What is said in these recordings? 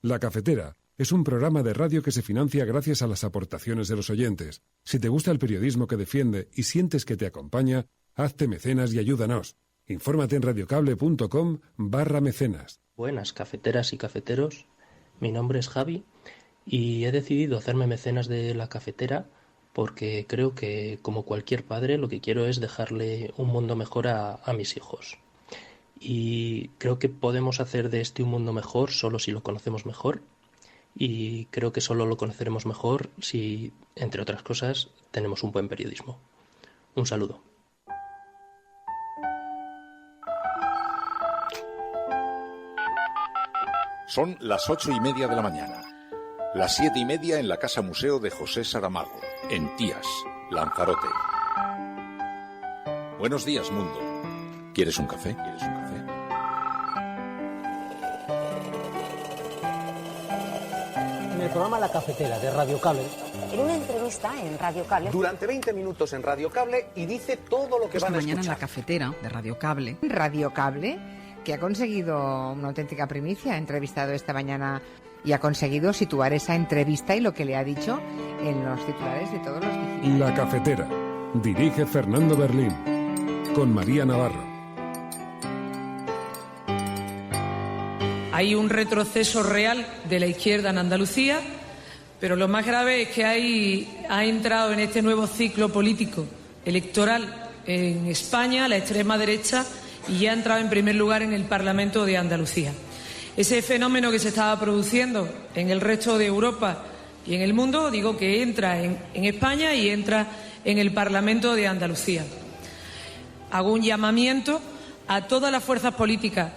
La Cafetera es un programa de radio que se financia gracias a las aportaciones de los oyentes. Si te gusta el periodismo que defiende y sientes que te acompaña, hazte mecenas y ayúdanos. Infórmate en radiocable.com/mecenas. Buenas cafeteras y cafeteros, mi nombre es Javi y he decidido hacerme mecenas de La Cafetera porque creo que, como cualquier padre, lo que quiero es dejarle un mundo mejor a mis hijos. Y creo que podemos hacer de este un mundo mejor solo si lo conocemos mejor. Y creo que solo lo conoceremos mejor si, entre otras cosas, tenemos un buen periodismo. Un saludo. Son las 8:30 de la mañana. Las 7:30 en la Casa Museo de José Saramago, en Tías, Lanzarote. Buenos días, mundo. ¿Quieres un café? ¿Quieres un café? En el programa La Cafetera de Radio Cable. En una entrevista en Radio Cable. Durante 20 minutos en Radio Cable y dice todo lo que van a escuchar. Esta mañana en La Cafetera de Radio Cable. Radio Cable, que ha conseguido una auténtica primicia, ha entrevistado esta mañana y ha conseguido situar esa entrevista y lo que le ha dicho en los titulares de todos los digitales. La Cafetera. Dirige Fernando Berlín. Con María Navarro. Hay un retroceso real de la izquierda en Andalucía, pero lo más grave es que ha entrado en este nuevo ciclo político electoral en España la extrema derecha y ya ha entrado en primer lugar en el Parlamento de Andalucía. Ese fenómeno que se estaba produciendo en el resto de Europa y en el mundo, digo que entra en España y entra en el Parlamento de Andalucía. Hago un llamamiento a todas las fuerzas políticas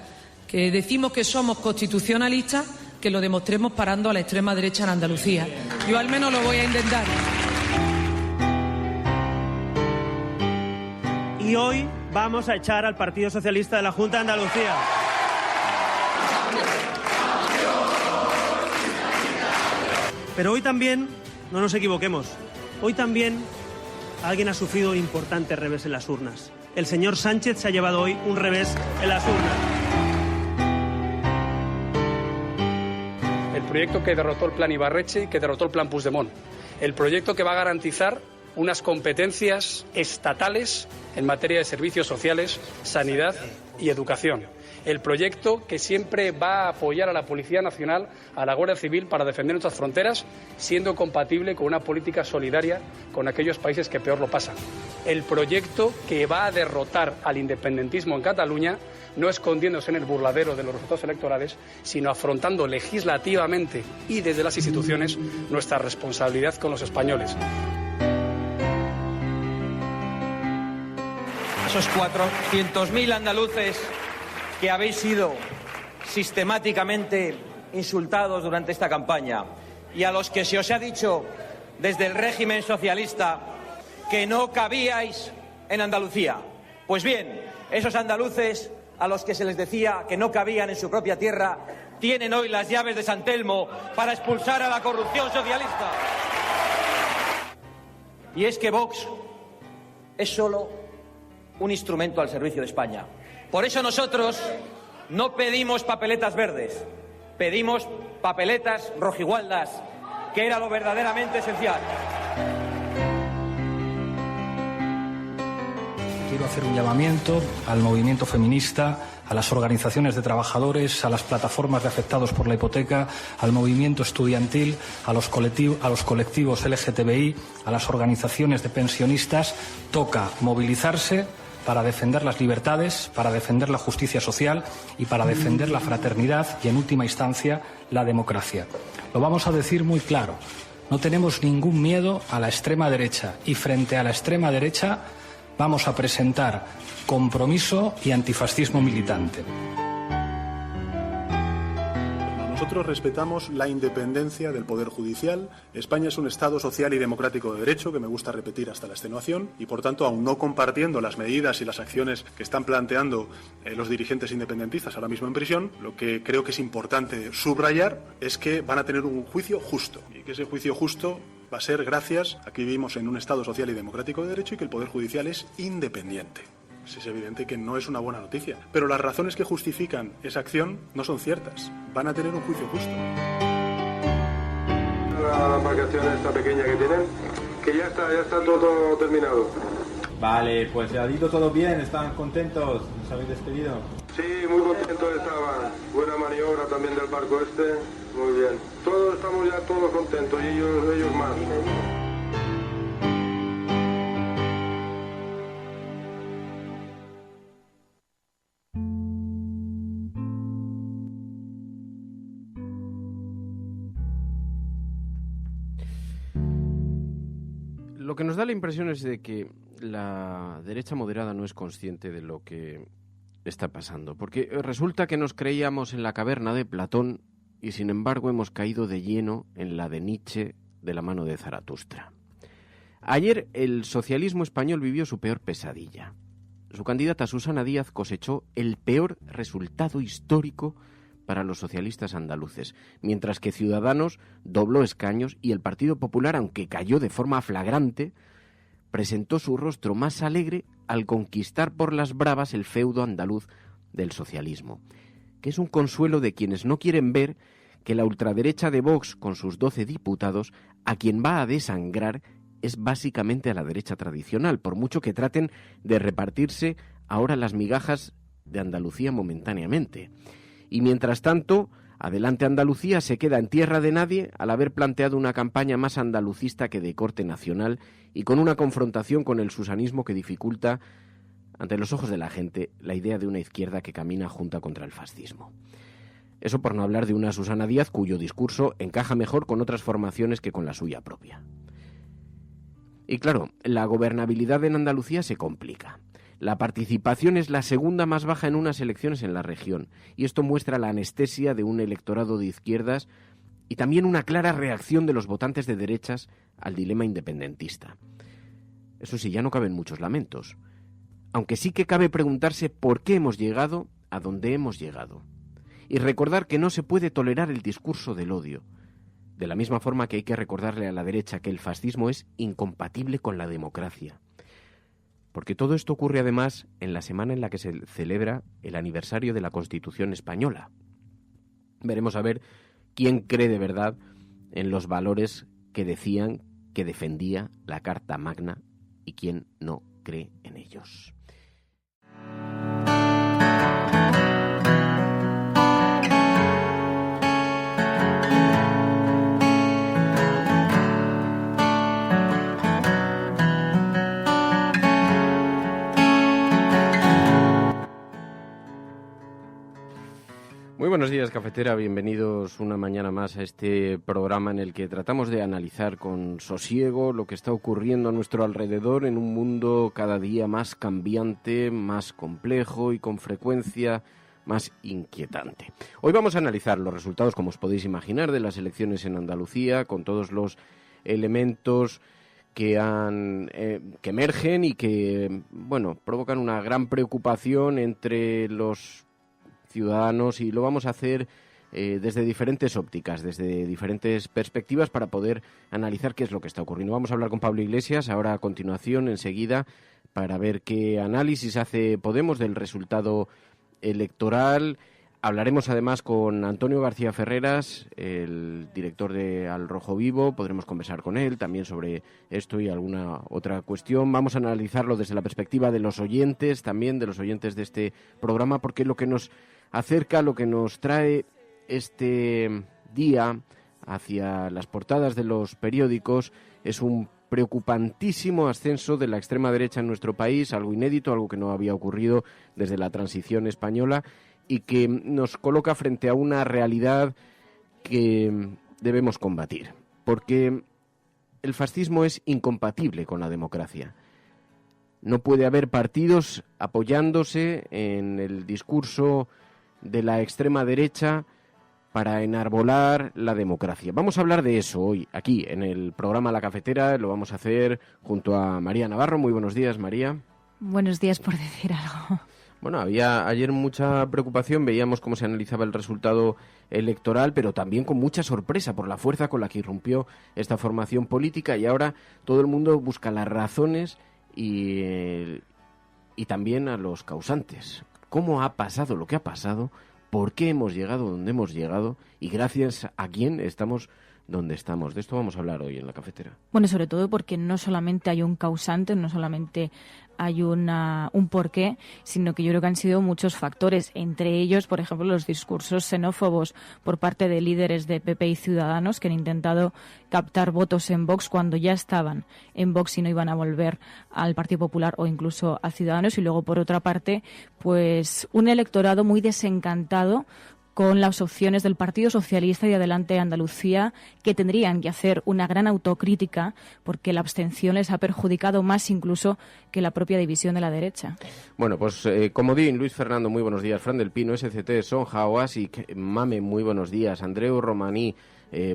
que decimos que somos constitucionalistas, que lo demostremos parando a la extrema derecha en Andalucía. Yo al menos lo voy a intentar. Y hoy vamos a echar al Partido Socialista de la Junta de Andalucía. Pero hoy también, no nos equivoquemos, hoy también alguien ha sufrido un importante revés en las urnas. El señor Sánchez se ha llevado hoy un revés en las urnas. El proyecto que derrotó el plan Ibarretxe y que derrotó el plan Puigdemont. El proyecto que va a garantizar unas competencias estatales en materia de servicios sociales, sanidad y educación. El proyecto que siempre va a apoyar a la Policía Nacional, a la Guardia Civil para defender nuestras fronteras, siendo compatible con una política solidaria con aquellos países que peor lo pasan. El proyecto que va a derrotar al independentismo en Cataluña, no escondiéndose en el burladero de los resultados electorales, sino afrontando legislativamente y desde las instituciones nuestra responsabilidad con los españoles. Esos 400.000 andaluces que habéis sido sistemáticamente insultados durante esta campaña y a los que se os ha dicho desde el régimen socialista que no cabíais en Andalucía. Pues bien, esos andaluces a los que se les decía que no cabían en su propia tierra tienen hoy las llaves de San Telmo para expulsar a la corrupción socialista. Y es que Vox es solo un instrumento al servicio de España. Por eso nosotros no pedimos papeletas verdes, pedimos papeletas rojigualdas, que era lo verdaderamente esencial. Quiero hacer un llamamiento al movimiento feminista, a las organizaciones de trabajadores, a las plataformas de afectados por la hipoteca, al movimiento estudiantil, a los colectivos LGTBI, a las organizaciones de pensionistas. Toca movilizarse para defender las libertades, para defender la justicia social y para defender la fraternidad y, en última instancia, la democracia. Lo vamos a decir muy claro. No tenemos ningún miedo a la extrema derecha y, frente a la extrema derecha, vamos a presentar compromiso y antifascismo militante. Nosotros respetamos la independencia del Poder Judicial. España es un Estado social y democrático de derecho, que me gusta repetir hasta la extenuación, y por tanto, aun no compartiendo las medidas y las acciones que están planteando los dirigentes independentistas ahora mismo en prisión, lo que creo que es importante subrayar es que van a tener un juicio justo, y que ese juicio justo va a ser gracias a que vivimos en un Estado social y democrático de derecho y que el Poder Judicial es independiente. pues es evidente que no es una buena noticia. Pero las razones que justifican esa acción no son ciertas. Van a tener un juicio justo. La embarcación esta pequeña que tienen, que ya está todo terminado. Vale, pues ya ha ido todo bien, ¿están contentos? ¿Nos habéis despedido? Sí, muy contentos estaban. Buena maniobra también del barco este, muy bien. Todos estamos ya todos contentos y ellos más. Lo que nos da la impresión es de que la derecha moderada no es consciente de lo que está pasando, porque resulta que nos creíamos en la caverna de Platón y sin embargo hemos caído de lleno en la de Nietzsche de la mano de Zaratustra. Ayer el socialismo español vivió su peor pesadilla. Su candidata Susana Díaz cosechó el peor resultado histórico para los socialistas andaluces, mientras que Ciudadanos dobló escaños y el Partido Popular, aunque cayó de forma flagrante, presentó su rostro más alegre al conquistar por las bravas el feudo andaluz del socialismo, que es un consuelo de quienes no quieren ver que la ultraderecha de Vox, con sus 12 diputados, a quien va a desangrar es básicamente a la derecha tradicional, por mucho que traten de repartirse ahora las migajas de Andalucía momentáneamente. Y mientras tanto, Adelante Andalucía se queda en tierra de nadie al haber planteado una campaña más andalucista que de corte nacional y con una confrontación con el susanismo que dificulta, ante los ojos de la gente, la idea de una izquierda que camina junta contra el fascismo. Eso por no hablar de una Susana Díaz cuyo discurso encaja mejor con otras formaciones que con la suya propia. Y claro, la gobernabilidad en Andalucía se complica. La participación es la segunda más baja en unas elecciones en la región, y esto muestra la anestesia de un electorado de izquierdas y también una clara reacción de los votantes de derechas al dilema independentista. Eso sí, ya no caben muchos lamentos, aunque sí que cabe preguntarse por qué hemos llegado a donde hemos llegado, y recordar que no se puede tolerar el discurso del odio, de la misma forma que hay que recordarle a la derecha que el fascismo es incompatible con la democracia. Porque todo esto ocurre además en la semana en la que se celebra el aniversario de la Constitución española. Veremos a ver quién cree de verdad en los valores que decían que defendía la Carta Magna y quién no cree en ellos. Muy buenos días, cafetera. Bienvenidos una mañana más a este programa en el que tratamos de analizar con sosiego lo que está ocurriendo a nuestro alrededor en un mundo cada día más cambiante, más complejo y con frecuencia más inquietante. Hoy vamos a analizar los resultados, como os podéis imaginar, de las elecciones en Andalucía, con todos los elementos que emergen y que, bueno, provocan una gran preocupación entre los ciudadanos, y lo vamos a hacer desde diferentes ópticas, desde diferentes perspectivas, para poder analizar qué es lo que está ocurriendo. Vamos a hablar con Pablo Iglesias ahora a continuación, enseguida, para ver qué análisis hace Podemos del resultado electoral. Hablaremos además con Antonio García Ferreras, el director de Al Rojo Vivo. Podremos conversar con él también sobre esto y alguna otra cuestión. Vamos a analizarlo desde la perspectiva de los oyentes, también de los oyentes de este programa, porque lo que nos acerca, lo que nos trae este día hacia las portadas de los periódicos es un preocupantísimo ascenso de la extrema derecha en nuestro país, algo inédito, algo que no había ocurrido desde la transición española y que nos coloca frente a una realidad que debemos combatir, porque el fascismo es incompatible con la democracia. No puede haber partidos apoyándose en el discurso de la extrema derecha para enarbolar la democracia. Vamos a hablar de eso hoy, aquí, en el programa La Cafetera. Lo vamos a hacer junto a María Navarro. Muy buenos días, María. Buenos días, por decir algo. Bueno, había ayer mucha preocupación, veíamos cómo se analizaba el resultado electoral, pero también con mucha sorpresa por la fuerza con la que irrumpió esta formación política, y ahora todo el mundo busca las razones y y también a los causantes. ¿Cómo ha pasado lo que ha pasado? ¿Por qué hemos llegado donde hemos llegado? Y gracias a quién estamos donde estamos. De esto vamos a hablar hoy en la cafetera. Bueno, sobre todo porque no solamente hay un causante, no solamente hay un porqué, sino que yo creo que han sido muchos factores, entre ellos, por ejemplo, los discursos xenófobos por parte de líderes de PP y Ciudadanos que han intentado captar votos en Vox cuando ya estaban en Vox y no iban a volver al Partido Popular o incluso a Ciudadanos. Y luego, por otra parte, pues un electorado muy desencantado con las opciones del Partido Socialista y Adelante Andalucía, que tendrían que hacer una gran autocrítica porque la abstención les ha perjudicado más incluso que la propia división de la derecha. Bueno, pues Comodín, Luis Fernando, muy buenos días. Fran del Pino, SCT, Sonja, Oasic, Mame, muy buenos días. Andreu Romaní,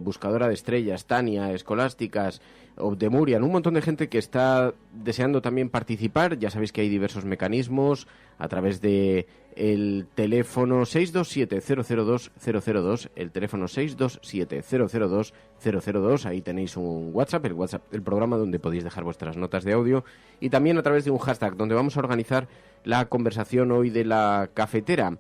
Buscadora de Estrellas, Tania, Escolásticas, Obdemurian, un montón de gente que está deseando también participar. Ya sabéis que hay diversos mecanismos a través de el teléfono 627-002-002, el teléfono 627-002-002, ahí tenéis un WhatsApp, el programa donde podéis dejar vuestras notas de audio, y también a través de un hashtag donde vamos a organizar la conversación hoy de la cafetera.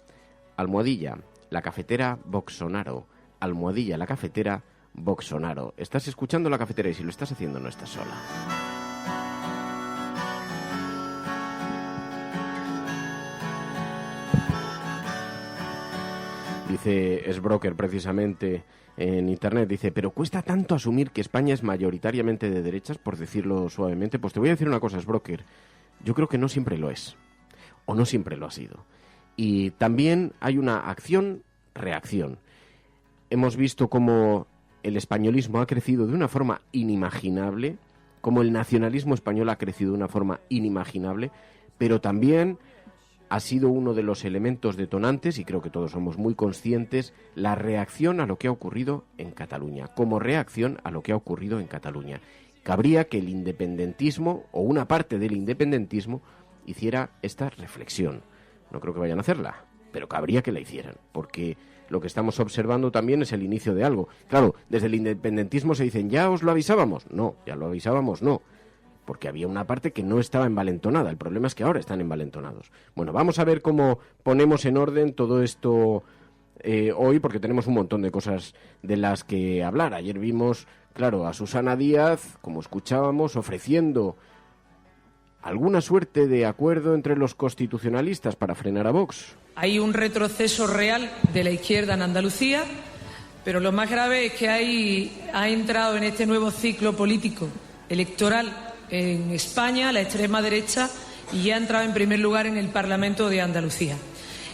Almohadilla, la cafetera Voxonaro, almohadilla, la cafetera Voxonaro. Estás escuchando la cafetera y si lo estás haciendo no estás sola. Dice Sbroker precisamente en internet, dice, pero cuesta tanto asumir que España es mayoritariamente de derechas, por decirlo suavemente. Pues te voy a decir una cosa, Sbroker, yo creo que no siempre lo es, o no siempre lo ha sido. Y también hay una acción-reacción. Hemos visto cómo el españolismo ha crecido de una forma inimaginable, cómo el nacionalismo español ha crecido de una forma inimaginable, pero también ha sido uno de los elementos detonantes, y creo que todos somos muy conscientes, la reacción a lo que ha ocurrido en Cataluña, como reacción a lo que ha ocurrido en Cataluña. Cabría que el independentismo, o una parte del independentismo, hiciera esta reflexión. No creo que vayan a hacerla, pero cabría que la hicieran, porque lo que estamos observando también es el inicio de algo. Claro, desde el independentismo se dicen, ¿ya os lo avisábamos? No, ya lo avisábamos, no. Porque había una parte que no estaba envalentonada. El problema es que ahora están envalentonados. Bueno, vamos a ver cómo ponemos en orden todo esto hoy, porque tenemos un montón de cosas de las que hablar. Ayer vimos, claro, a Susana Díaz, como escuchábamos, ofreciendo alguna suerte de acuerdo entre los constitucionalistas para frenar a Vox. Hay un retroceso real de la izquierda en Andalucía, pero lo más grave es que ha entrado en este nuevo ciclo político electoral en España la extrema derecha y ya ha entrado en primer lugar en el Parlamento de Andalucía.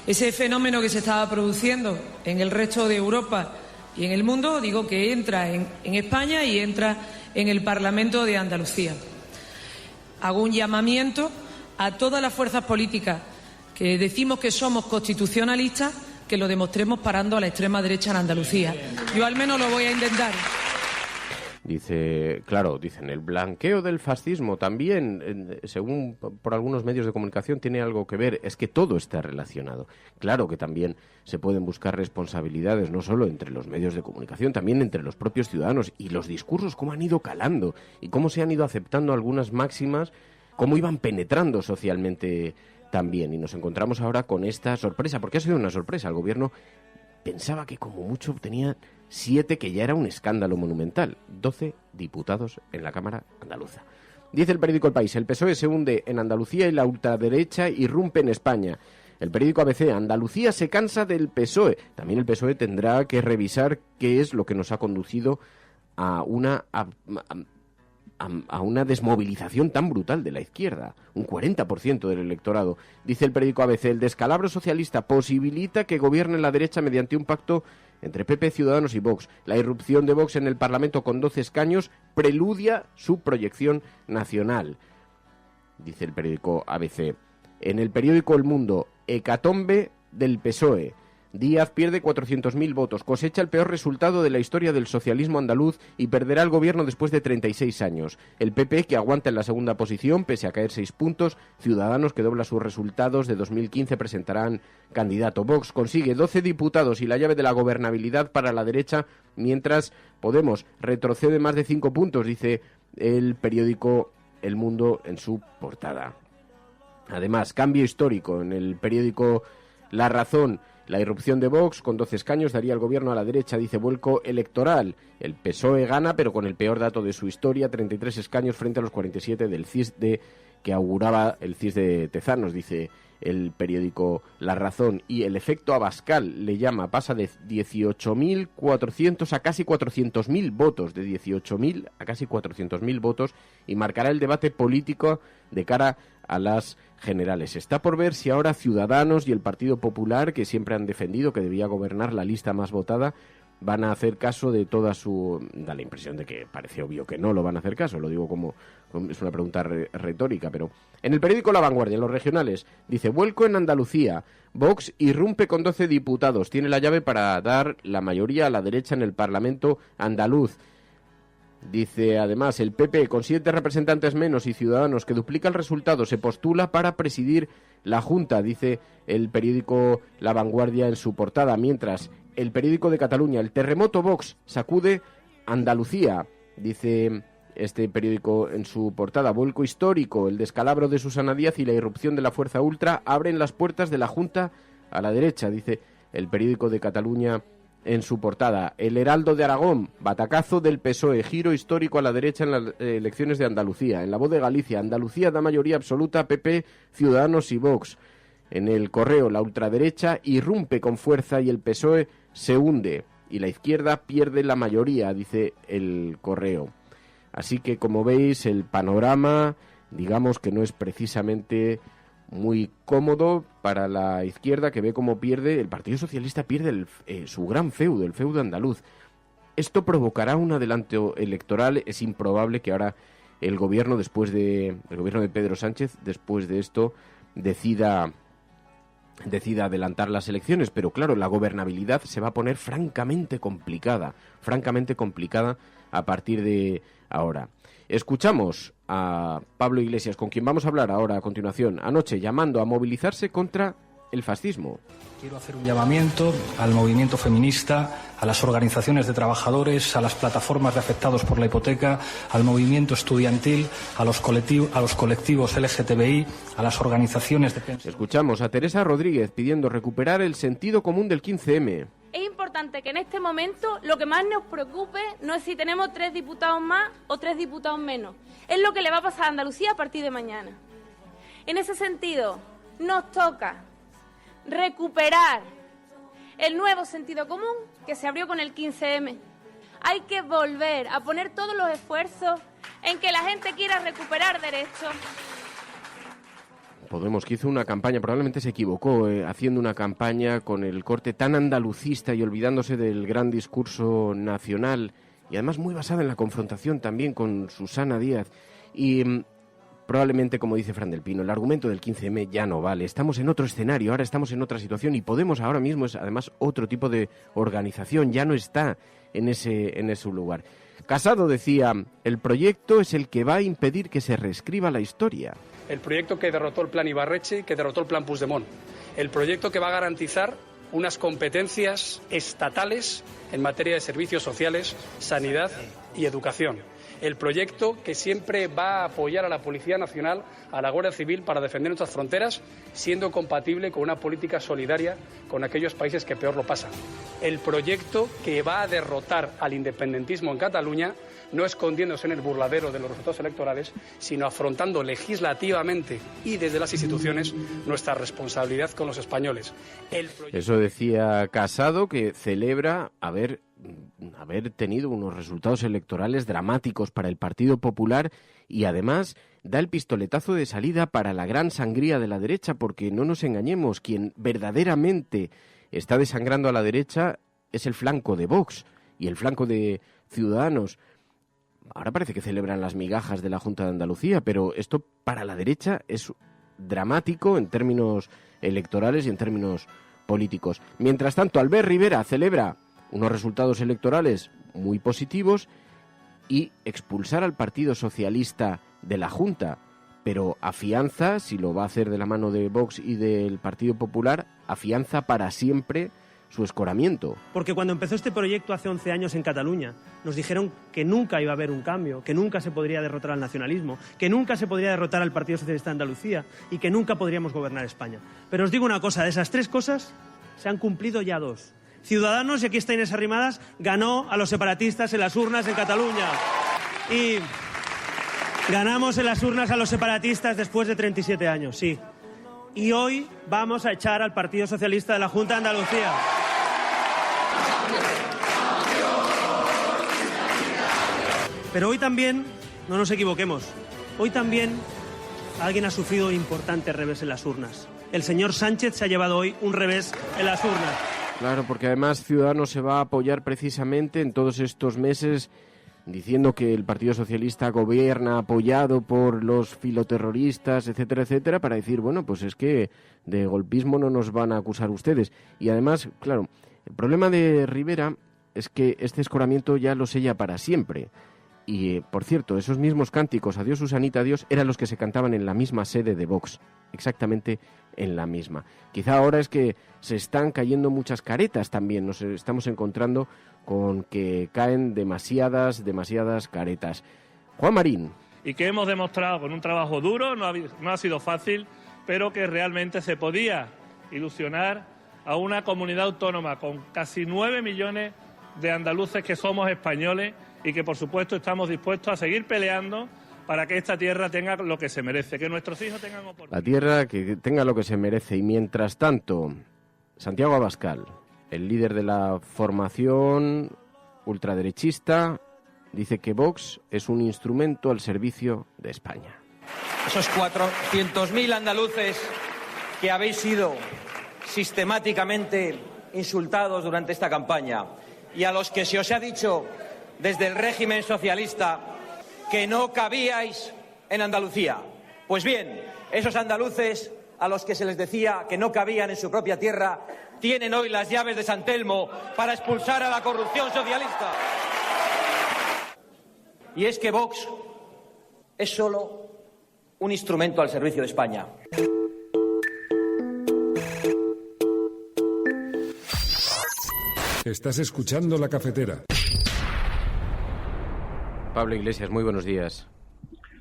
Ese fenómeno que se estaba produciendo en el resto de Europa y en el mundo, digo que entra en España y entra en el Parlamento de Andalucía. Hago un llamamiento a todas las fuerzas políticas que decimos que somos constitucionalistas, que lo demostremos parando a la extrema derecha en Andalucía. Yo al menos lo voy a intentar. Dice, claro, dicen, el blanqueo del fascismo también, según por algunos medios de comunicación, tiene algo que ver. Es que todo está relacionado. Claro que también se pueden buscar responsabilidades, no solo entre los medios de comunicación, también entre los propios ciudadanos. Y los discursos, cómo han ido calando y cómo se han ido aceptando algunas máximas, cómo iban penetrando socialmente también. Y nos encontramos ahora con esta sorpresa, porque ha sido una sorpresa. El gobierno pensaba que como mucho tenía 7, que ya era un escándalo monumental. 12 diputados en la Cámara andaluza. Dice el periódico El País, el PSOE se hunde en Andalucía y la ultraderecha irrumpe en España. El periódico ABC, Andalucía se cansa del PSOE. También el PSOE tendrá que revisar qué es lo que nos ha conducido a una desmovilización tan brutal de la izquierda. Un 40% del electorado. Dice el periódico ABC, el descalabro socialista posibilita que gobierne la derecha mediante un pacto entre PP, Ciudadanos y Vox. La irrupción de Vox en el Parlamento con 12 escaños preludia su proyección nacional. Dice el periódico ABC. En el periódico El Mundo, hecatombe del PSOE. Díaz pierde 400.000 votos, cosecha el peor resultado de la historia del socialismo andaluz y perderá el gobierno después de 36 años. El PP, que aguanta en la segunda posición, pese a caer 6 puntos. Ciudadanos, que dobla sus resultados de 2015, presentarán candidato. Vox consigue 12 diputados y la llave de la gobernabilidad para la derecha, mientras Podemos retrocede más de 5 puntos, dice el periódico El Mundo en su portada. Además, cambio histórico en el periódico La Razón. La irrupción de Vox con 12 escaños daría al gobierno a la derecha, dice vuelco electoral. El PSOE gana, pero con el peor dato de su historia, 33 escaños frente a los 47 del CIS que auguraba el CIS de Tezanos, dice el periódico La Razón. Y el efecto Abascal le llama, pasa de 18.400 a casi 400.000 votos, de 18.000 a casi 400.000 votos, y marcará el debate político de cara a las generales. Está por ver si ahora Ciudadanos y el Partido Popular, que siempre han defendido que debía gobernar la lista más votada, van a hacer caso de toda su... Da la impresión de que parece obvio que no lo van a hacer caso, lo digo como es una pregunta retórica, pero... En el periódico La Vanguardia, en los regionales, dice: vuelco en Andalucía, Vox irrumpe con 12 diputados, tiene la llave para dar la mayoría a la derecha en el Parlamento andaluz. Dice además, el PP, con 7 representantes menos y Ciudadanos, que duplica el resultado, se postula para presidir la Junta, dice el periódico La Vanguardia en su portada. Mientras, el periódico de Cataluña, el terremoto Vox sacude Andalucía, dice este periódico en su portada. Vuelco histórico, el descalabro de Susana Díaz y la irrupción de la fuerza ultra abren las puertas de la Junta a la derecha, dice el periódico de Cataluña en su portada. El Heraldo de Aragón, batacazo del PSOE, giro histórico a la derecha en las elecciones de Andalucía. En La Voz de Galicia, Andalucía da mayoría absoluta PP, Ciudadanos y Vox. En El Correo, la ultraderecha irrumpe con fuerza y el PSOE se hunde. Y la izquierda pierde la mayoría, dice El Correo. Así que, como veis, el panorama, digamos que no es precisamente muy cómodo para la izquierda, que ve cómo pierde, el Partido Socialista pierde su gran feudo, el feudo andaluz. Esto provocará un adelanto electoral. Es improbable que ahora el gobierno de Pedro Sánchez, después de esto, decida adelantar las elecciones, pero claro, la gobernabilidad se va a poner francamente complicada a partir de ahora. Escuchamos a Pablo Iglesias, con quien vamos a hablar ahora a continuación, anoche llamando a movilizarse contra el fascismo. Quiero hacer un llamamiento al movimiento feminista, a las organizaciones de trabajadores, a las plataformas de afectados por la hipoteca, al movimiento estudiantil, a los colectivos LGTBI, a las organizaciones de pensionistas. Escuchamos a Teresa Rodríguez pidiendo recuperar el sentido común del 15M. Es importante que en este momento lo que más nos preocupe no es si tenemos 3 diputados más o 3 diputados menos. Es lo que le va a pasar a Andalucía a partir de mañana. En ese sentido, nos toca recuperar el nuevo sentido común que se abrió con el 15M. Hay que volver a poner todos los esfuerzos en que la gente quiera recuperar derechos. Podemos, que hizo una campaña, probablemente se equivocó, haciendo una campaña con el corte tan andalucista y olvidándose del gran discurso nacional, y además muy basada en la confrontación también con Susana Díaz. Y probablemente, como dice Fran del Pino, el argumento del 15M ya no vale. Estamos en otro escenario, ahora estamos en otra situación, y Podemos ahora mismo es además otro tipo de organización, ya no está en ese lugar. Casado decía: el proyecto es el que va a impedir que se reescriba la historia. El proyecto que derrotó el plan Ibarretxe y que derrotó el plan Puigdemont. El proyecto que va a garantizar unas competencias estatales en materia de servicios sociales, sanidad y educación. El proyecto que siempre va a apoyar a la Policía Nacional, a la Guardia Civil para defender nuestras fronteras, siendo compatible con una política solidaria con aquellos países que peor lo pasan. El proyecto que va a derrotar al independentismo en Cataluña, no escondiéndose en el burladero de los resultados electorales, sino afrontando legislativamente y desde las instituciones nuestra responsabilidad con los españoles. Eso decía Casado, que celebra haber tenido unos resultados electorales dramáticos para el Partido Popular, y además da el pistoletazo de salida para la gran sangría de la derecha, porque no nos engañemos, quien verdaderamente está desangrando a la derecha es el flanco de Vox y el flanco de Ciudadanos. Ahora parece que celebran las migajas de la Junta de Andalucía, pero esto para la derecha es dramático en términos electorales y en términos políticos. Mientras tanto, Albert Rivera celebra unos resultados electorales muy positivos y expulsar al Partido Socialista de la Junta, pero afianza, si lo va a hacer de la mano de Vox y del Partido Popular, afianza para siempre su escoramiento. Porque cuando empezó este proyecto hace 11 años en Cataluña, nos dijeron que nunca iba a haber un cambio, que nunca se podría derrotar al nacionalismo, que nunca se podría derrotar al Partido Socialista de Andalucía y que nunca podríamos gobernar España. Pero os digo una cosa, de esas 3 cosas se han cumplido ya 2. Ciudadanos, y aquí está Inés Arrimadas, ganó a los separatistas en las urnas en Cataluña. Y ganamos en las urnas a los separatistas después de 37 años, sí. Y hoy vamos a echar al Partido Socialista de la Junta de Andalucía. Pero hoy también, no nos equivoquemos, hoy también alguien ha sufrido un importante revés en las urnas. El señor Sánchez se ha llevado hoy un revés en las urnas. Claro, porque además Ciudadanos se va a apoyar precisamente en todos estos meses diciendo que el Partido Socialista gobierna apoyado por los filoterroristas, etcétera, etcétera, para decir, bueno, pues es que de golpismo no nos van a acusar ustedes. Y además, claro, el problema de Rivera es que este escoramiento ya lo sella para siempre. Y, por cierto, esos mismos cánticos, adiós Susanita, adiós, eran los que se cantaban en la misma sede de Vox, exactamente en la misma. Quizá ahora es que se están cayendo muchas caretas también, nos estamos encontrando con que caen demasiadas caretas. Juan Marín. Y que hemos demostrado con un trabajo duro, no ha sido fácil, pero que realmente se podía ilusionar a una comunidad autónoma con casi 9 millones de andaluces que somos españoles y que, por supuesto, estamos dispuestos a seguir peleando para que esta tierra tenga lo que se merece, que nuestros hijos tengan oportunidades. La tierra que tenga lo que se merece. Y mientras tanto, Santiago Abascal, el líder de la formación ultraderechista, dice que Vox es un instrumento al servicio de España. Esos 400.000 andaluces que habéis sido sistemáticamente insultados durante esta campaña y a los que se os ha dicho desde el régimen socialista que no cabíais en Andalucía. Pues bien, esos andaluces a los que se les decía que no cabían en su propia tierra tienen hoy las llaves de San Telmo para expulsar a la corrupción socialista. Y es que Vox es solo un instrumento al servicio de España. Estás escuchando La Cafetera. Pablo Iglesias, muy buenos días.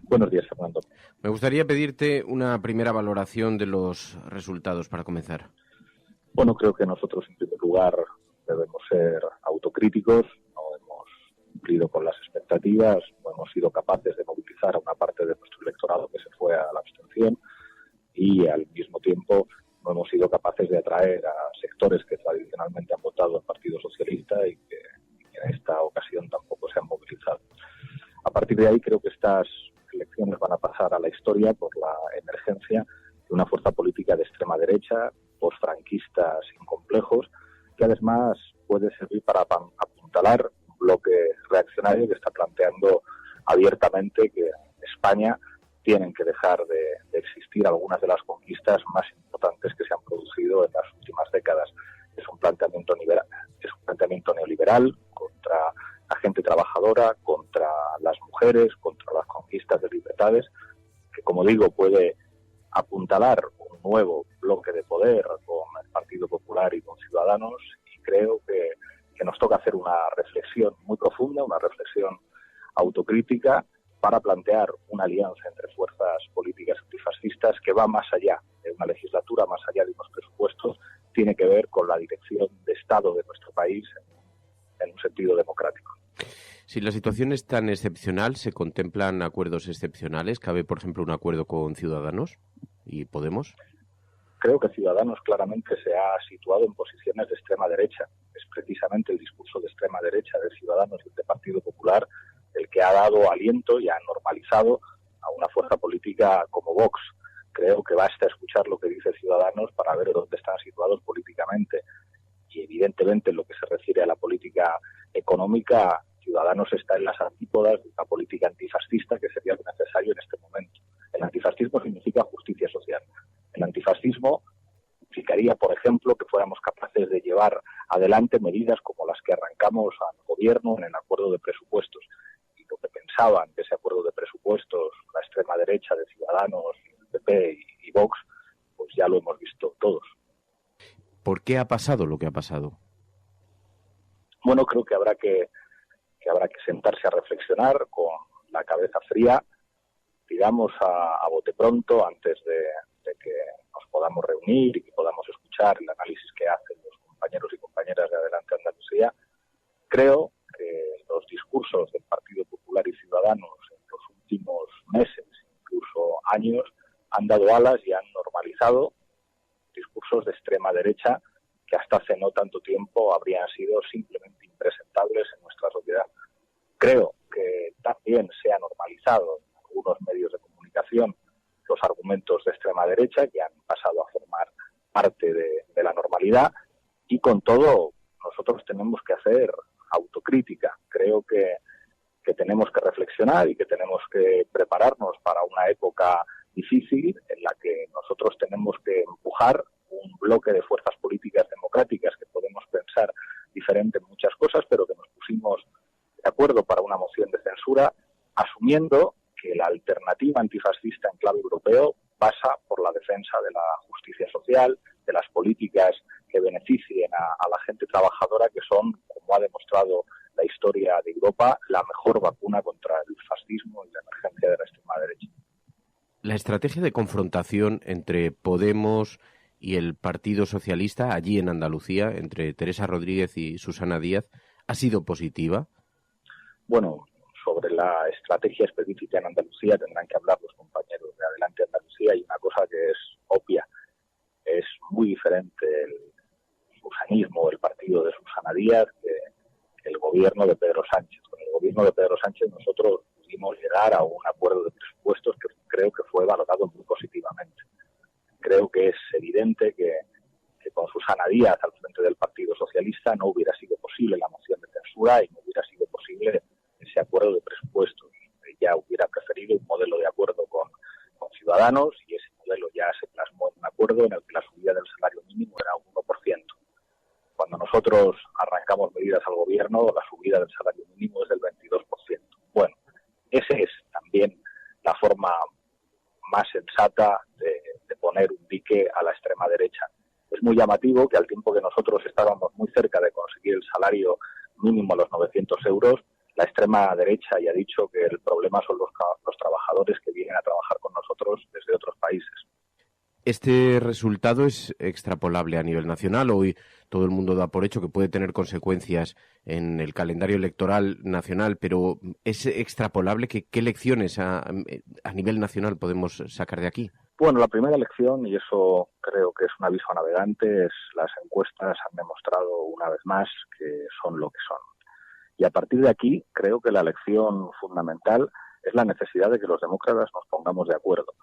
Buenos días, Fernando. Me gustaría pedirte una primera valoración de los resultados para comenzar. Bueno, creo que nosotros, en primer lugar, debemos ser autocríticos. No hemos cumplido con las expectativas, no hemos sido capaces de movilizar a una parte de nuestro electorado que se fue a la abstención y, al mismo tiempo, no hemos sido capaces de atraer a sectores que tradicionalmente han votado al Partido Socialista y que en esta ocasión tampoco se han movilizado. A partir de ahí, creo que estas elecciones van a pasar a la historia por la emergencia de una fuerza política de extrema derecha, posfranquista sin complejos, que además puede servir para apuntalar un bloque reaccionario que está planteando abiertamente que en España tienen que dejar de existir algunas de las conquistas más importantes que se han producido en las últimas décadas. Es un planteamiento neoliberal contra la gente trabajadora, contra las mujeres, contra las conquistas de libertades, que, como digo, puede apuntalar un nuevo bloque de poder con el Partido Popular y con Ciudadanos, y creo que nos toca hacer una reflexión muy profunda, una reflexión autocrítica, para plantear una alianza entre fuerzas políticas antifascistas que va más allá de una legislatura, más allá de unos presupuestos, tiene que ver con la dirección de Estado de nuestro país en un sentido democrático. Si la situación es tan excepcional, ¿se contemplan acuerdos excepcionales? ¿Cabe, por ejemplo, un acuerdo con Ciudadanos y Podemos? Creo que Ciudadanos claramente se ha situado en posiciones de extrema derecha. Es precisamente el discurso de extrema derecha de Ciudadanos y del Partido Popular el que ha dado aliento y ha normalizado a una fuerza política como Vox. Creo que basta escuchar lo que dice Ciudadanos para ver dónde están situados políticamente. Y evidentemente, en lo que se refiere a la política económica, Ciudadanos está en las antípodas de una política antifascista que sería lo necesario en este momento. El antifascismo significa justicia social. El antifascismo significaría, por ejemplo, que fuéramos capaces de llevar adelante medidas como las que arrancamos al gobierno en el acuerdo de presupuestos. Y lo que pensaban de ese acuerdo de presupuestos la extrema derecha de Ciudadanos, el PP y Vox, pues ya lo hemos visto todos. ¿Por qué ha pasado lo que ha pasado? Bueno, creo que habrá que sentarse a reflexionar con la cabeza fría, digamos a bote pronto, antes de que nos podamos reunir y que podamos escuchar el análisis que hacen los compañeros y compañeras de Adelante Andalucía. Creo que los discursos del Partido Popular y Ciudadanos en los últimos meses, incluso años, han dado alas y han normalizado discursos de extrema derecha que hasta hace no tanto tiempo habrían sido simplemente impresentables en nuestra sociedad. Creo que también se ha normalizado en algunos medios de comunicación los argumentos de extrema derecha que han pasado a formar parte de la normalidad, y con todo nosotros tenemos que hacer autocrítica. Creo que tenemos que reflexionar y que tenemos que prepararnos para una época difícil en la que nosotros tenemos que empujar un bloque de fuerzas políticas democráticas que podemos pensar diferente en muchas cosas, pero que nos pusimos de acuerdo para una moción de censura, asumiendo que la alternativa antifascista en clave europeo pasa por la defensa de la justicia social, de las políticas que beneficien a la gente trabajadora, que son, como ha demostrado la historia de Europa, la mejor vacuna contra el fascismo y la emergencia de la extrema derecha. La estrategia de confrontación entre Podemos y el Partido Socialista allí en Andalucía, entre Teresa Rodríguez y Susana Díaz, ¿ha sido positiva? Bueno, sobre la estrategia específica en Andalucía tendrán que hablar los compañeros de Adelante Andalucía. Hay una cosa que es obvia: es muy diferente el susanismo, el partido de Susana Díaz, que el gobierno de Pedro Sánchez. Con el gobierno de Pedro Sánchez nosotros pudimos llegar a un acuerdo de presupuestos que creo que fue valorado muy positivamente. Creo que es evidente que con Susana Díaz al frente del Partido Socialista no hubiera sido posible la moción de censura y no hubiera sido posible ese acuerdo de presupuestos. Ella hubiera preferido un modelo de acuerdo con Ciudadanos, y ese modelo ya se plasmó en un acuerdo en el que la subida del salario mínimo era un 1%. Cuando nosotros arrancamos medidas al gobierno, la subida del salario mínimo es del 22%. Bueno, esa es también la forma más sensata de poner un dique a la extrema derecha. Es muy llamativo que al tiempo que nosotros estábamos muy cerca de conseguir el salario mínimo a los 900 euros, la extrema derecha ya ha dicho que el problema son los trabajadores que vienen a trabajar con nosotros desde otros países. ¿Este resultado es extrapolable a nivel nacional? Hoy todo el mundo da por hecho que puede tener consecuencias en el calendario electoral nacional, pero ¿es extrapolable? ¿Qué lecciones a nivel nacional podemos sacar de aquí? Bueno, la primera lección, y eso creo que es un aviso a navegantes, las encuestas han demostrado una vez más que son lo que son. Y a partir de aquí, creo que la lección fundamental es la necesidad de que los demócratas nos pongamos de acuerdo,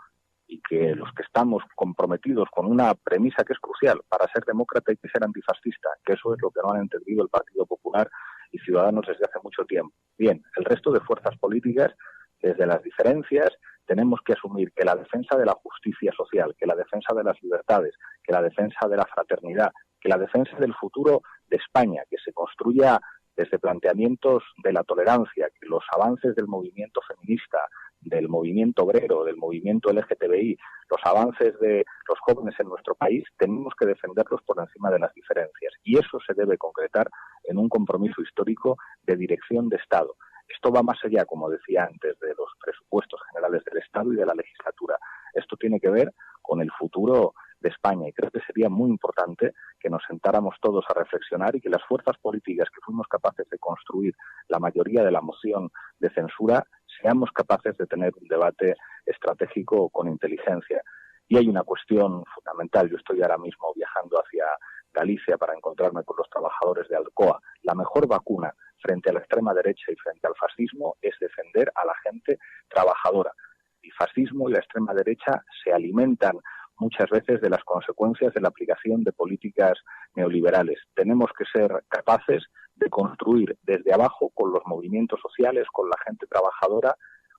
y que los que estamos comprometidos con una premisa que es crucial: para ser demócrata hay que ser antifascista, que eso es lo que no han entendido el Partido Popular y Ciudadanos desde hace mucho tiempo. Bien, el resto de fuerzas políticas, desde las diferencias, tenemos que asumir que la defensa de la justicia social, que la defensa de las libertades, que la defensa de la fraternidad, que la defensa del futuro de España, que se construya desde planteamientos de la tolerancia, que los avances del movimiento feminista, del movimiento obrero, del movimiento LGTBI, los avances de los jóvenes en nuestro país, tenemos que defenderlos por encima de las diferencias. Y eso se debe concretar en un compromiso histórico de dirección de Estado. Esto va más allá, como decía antes, de los presupuestos generales del Estado y de la legislatura. Esto tiene que ver con el futuro de España, y creo que sería muy importante que nos sentáramos todos a reflexionar y que las fuerzas políticas que fuimos capaces de construir la mayoría de la moción de censura seamos capaces de tener un debate estratégico con inteligencia. Y hay una cuestión fundamental. Yo estoy ahora mismo viajando hacia Galicia para encontrarme con los trabajadores de Alcoa. La mejor vacuna frente a la extrema derecha y frente al fascismo es defender a la gente trabajadora. El fascismo y la extrema derecha se alimentan muchas veces de las consecuencias de la aplicación de políticas neoliberales. Tenemos que ser capaces de construir desde abajo, con los movimientos sociales, con la gente trabajadora,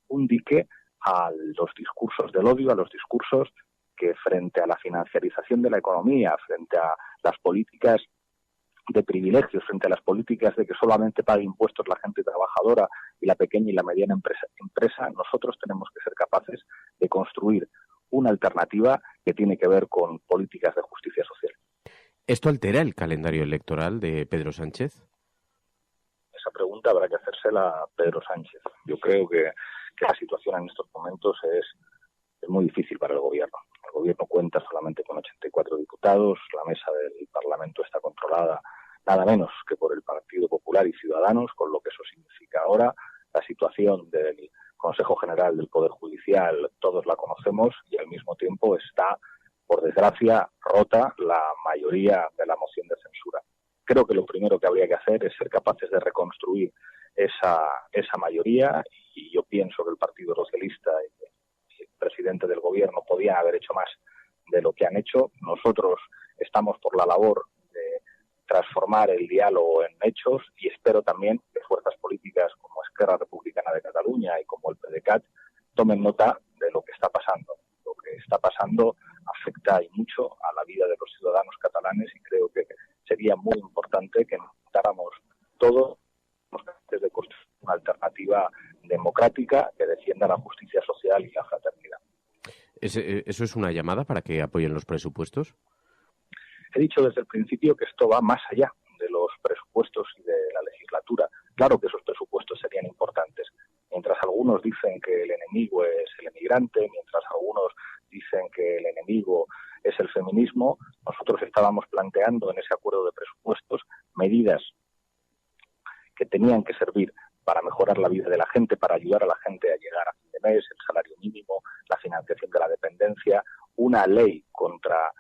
un dique a los discursos del odio, a los discursos que, frente a la financiarización de la economía, frente a las políticas de privilegios, frente a las políticas de que solamente pague impuestos la gente trabajadora y la pequeña y la mediana empresa, nosotros tenemos que ser capaces de construir una alternativa que tiene que ver con políticas de justicia social. ¿Esto altera el calendario electoral de Pedro Sánchez? Esa pregunta habrá que hacérsela a Pedro Sánchez. Yo creo que la situación en estos momentos es muy difícil para el Gobierno. El Gobierno cuenta solamente con 84 diputados, la mesa del Parlamento está controlada nada menos que por el Partido Popular y Ciudadanos, con lo que eso significa ahora. La situación del Consejo General del Poder Judicial todos la conocemos y al mismo tiempo está, por desgracia, rota la mayoría de la moción de censura. Creo que lo primero que habría que hacer es ser capaces de reconstruir esa mayoría, y yo pienso que el Partido Socialista y el presidente del Gobierno podían haber hecho más de lo que han hecho. Nosotros estamos por la labor de transformar el diálogo en hechos y espero también que fuerzas políticas como Esquerra Republicana de Cataluña y como el PDeCAT tomen nota de lo que está pasando. Lo que está pasando afecta y mucho a la vida de los ciudadanos catalanes y creo que sería muy importante que nos juntáramos todos antes de construir una alternativa democrática que defienda la justicia social y la fraternidad. ¿Eso es una llamada para que apoyen los presupuestos? He dicho desde el principio que esto va más allá de los presupuestos y de la legislatura. Claro que esos presupuestos serían importantes. Mientras algunos dicen que el enemigo es el emigrante, mientras algunos dicen que el enemigo es el feminismo, nosotros estábamos planteando en ese acuerdo de presupuestos medidas que tenían que servir para mejorar la vida de la gente, para ayudar a la gente a llegar a fin de mes, el salario mínimo, la financiación de la dependencia, una ley contra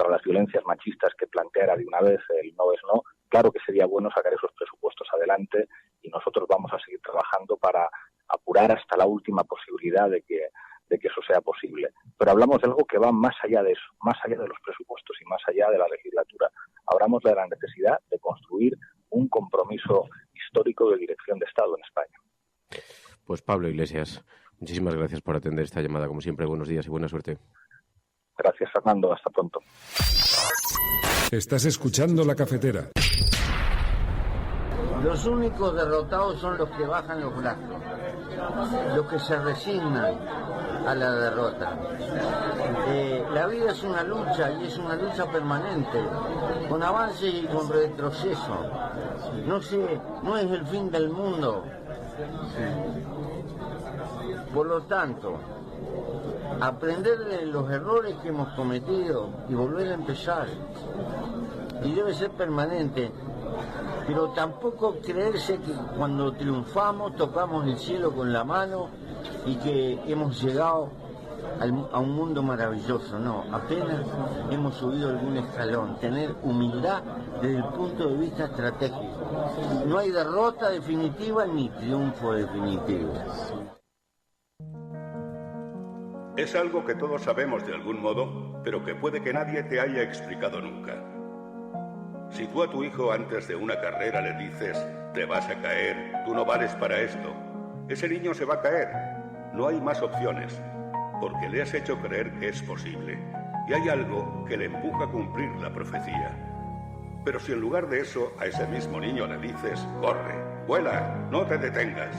las violencias machistas que planteara de una vez el no es no. Claro que sería bueno sacar esos presupuestos adelante y nosotros vamos a seguir trabajando para apurar hasta la última posibilidad de que eso sea posible. Pero hablamos de algo que va más allá de eso, más allá de los presupuestos y más allá de la legislatura. Hablamos de la necesidad de construir un compromiso histórico de dirección de Estado en España. Pues Pablo Iglesias, muchísimas gracias por atender esta llamada. Como siempre, buenos días y buena suerte. Gracias, Fernando. Hasta pronto. Estás escuchando La Cafetera. Los únicos derrotados son los que bajan los brazos, los que se resignan a la derrota. La vida es una lucha y es una lucha permanente, con avances y con retroceso. No es el fin del mundo. Por lo tanto, aprender de los errores que hemos cometido y volver a empezar. Y debe ser permanente. Pero tampoco creerse que cuando triunfamos tocamos el cielo con la mano y que hemos llegado a un mundo maravilloso. No, apenas hemos subido algún escalón. Tener humildad desde el punto de vista estratégico. No hay derrota definitiva ni triunfo definitivo. Es algo que todos sabemos de algún modo, pero que puede que nadie te haya explicado nunca. Si tú a tu hijo antes de una carrera le dices, te vas a caer, tú no vales para esto, ese niño se va a caer. No hay más opciones, porque le has hecho creer que es posible. Y hay algo que le empuja a cumplir la profecía. Pero si en lugar de eso a ese mismo niño le dices, corre, vuela, no te detengas,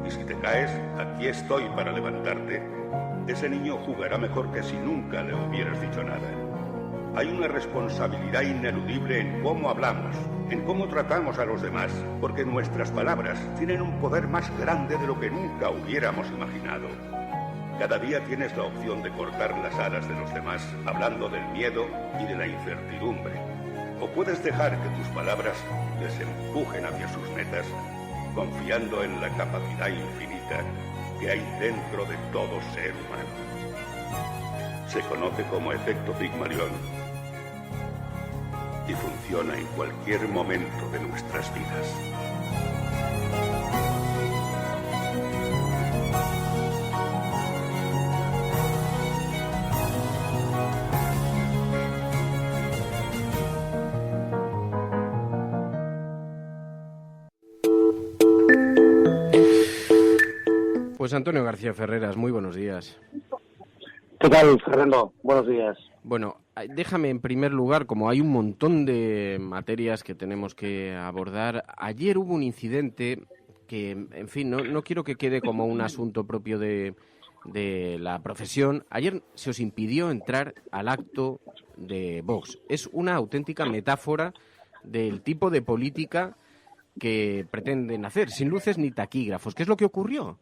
y si te caes, aquí estoy para levantarte, ese niño jugará mejor que si nunca le hubieras dicho nada. Hay una responsabilidad ineludible en cómo hablamos, en cómo tratamos a los demás, porque nuestras palabras tienen un poder más grande de lo que nunca hubiéramos imaginado. Cada día tienes la opción de cortar las alas de los demás, hablando del miedo y de la incertidumbre. O puedes dejar que tus palabras les empujen hacia sus metas, confiando en la capacidad infinita que hay dentro de todo ser humano. Se conoce como efecto Pigmalión y funciona en cualquier momento de nuestras vidas. Pues Antonio García Ferreras, muy buenos días. ¿Qué tal, Fernando? Buenos días. Bueno, déjame en primer lugar, como hay un montón de materias que tenemos que abordar, ayer hubo un incidente que, en fin, no quiero que quede como un asunto propio de de la profesión, ayer se os impidió entrar al acto de Vox. Es una auténtica metáfora del tipo de política que pretenden hacer, sin luces ni taquígrafos. ¿Qué es lo que ocurrió?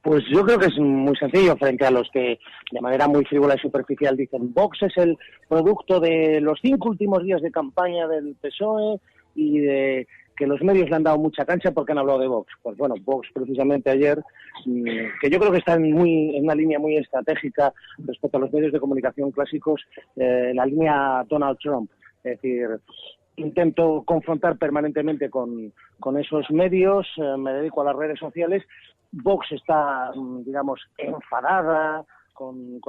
Pues yo creo que es muy sencillo frente a los que de manera muy frívola y superficial dicen Vox es el producto de los 5 últimos días de campaña del PSOE y de que los medios le han dado mucha cancha porque han hablado de Vox. Pues bueno, Vox precisamente ayer, que yo creo que está en una línea muy estratégica respecto a los medios de comunicación clásicos, la línea Donald Trump. Es decir, intento confrontar permanentemente con esos medios, me dedico a las redes sociales. Vox está, digamos, enfadada con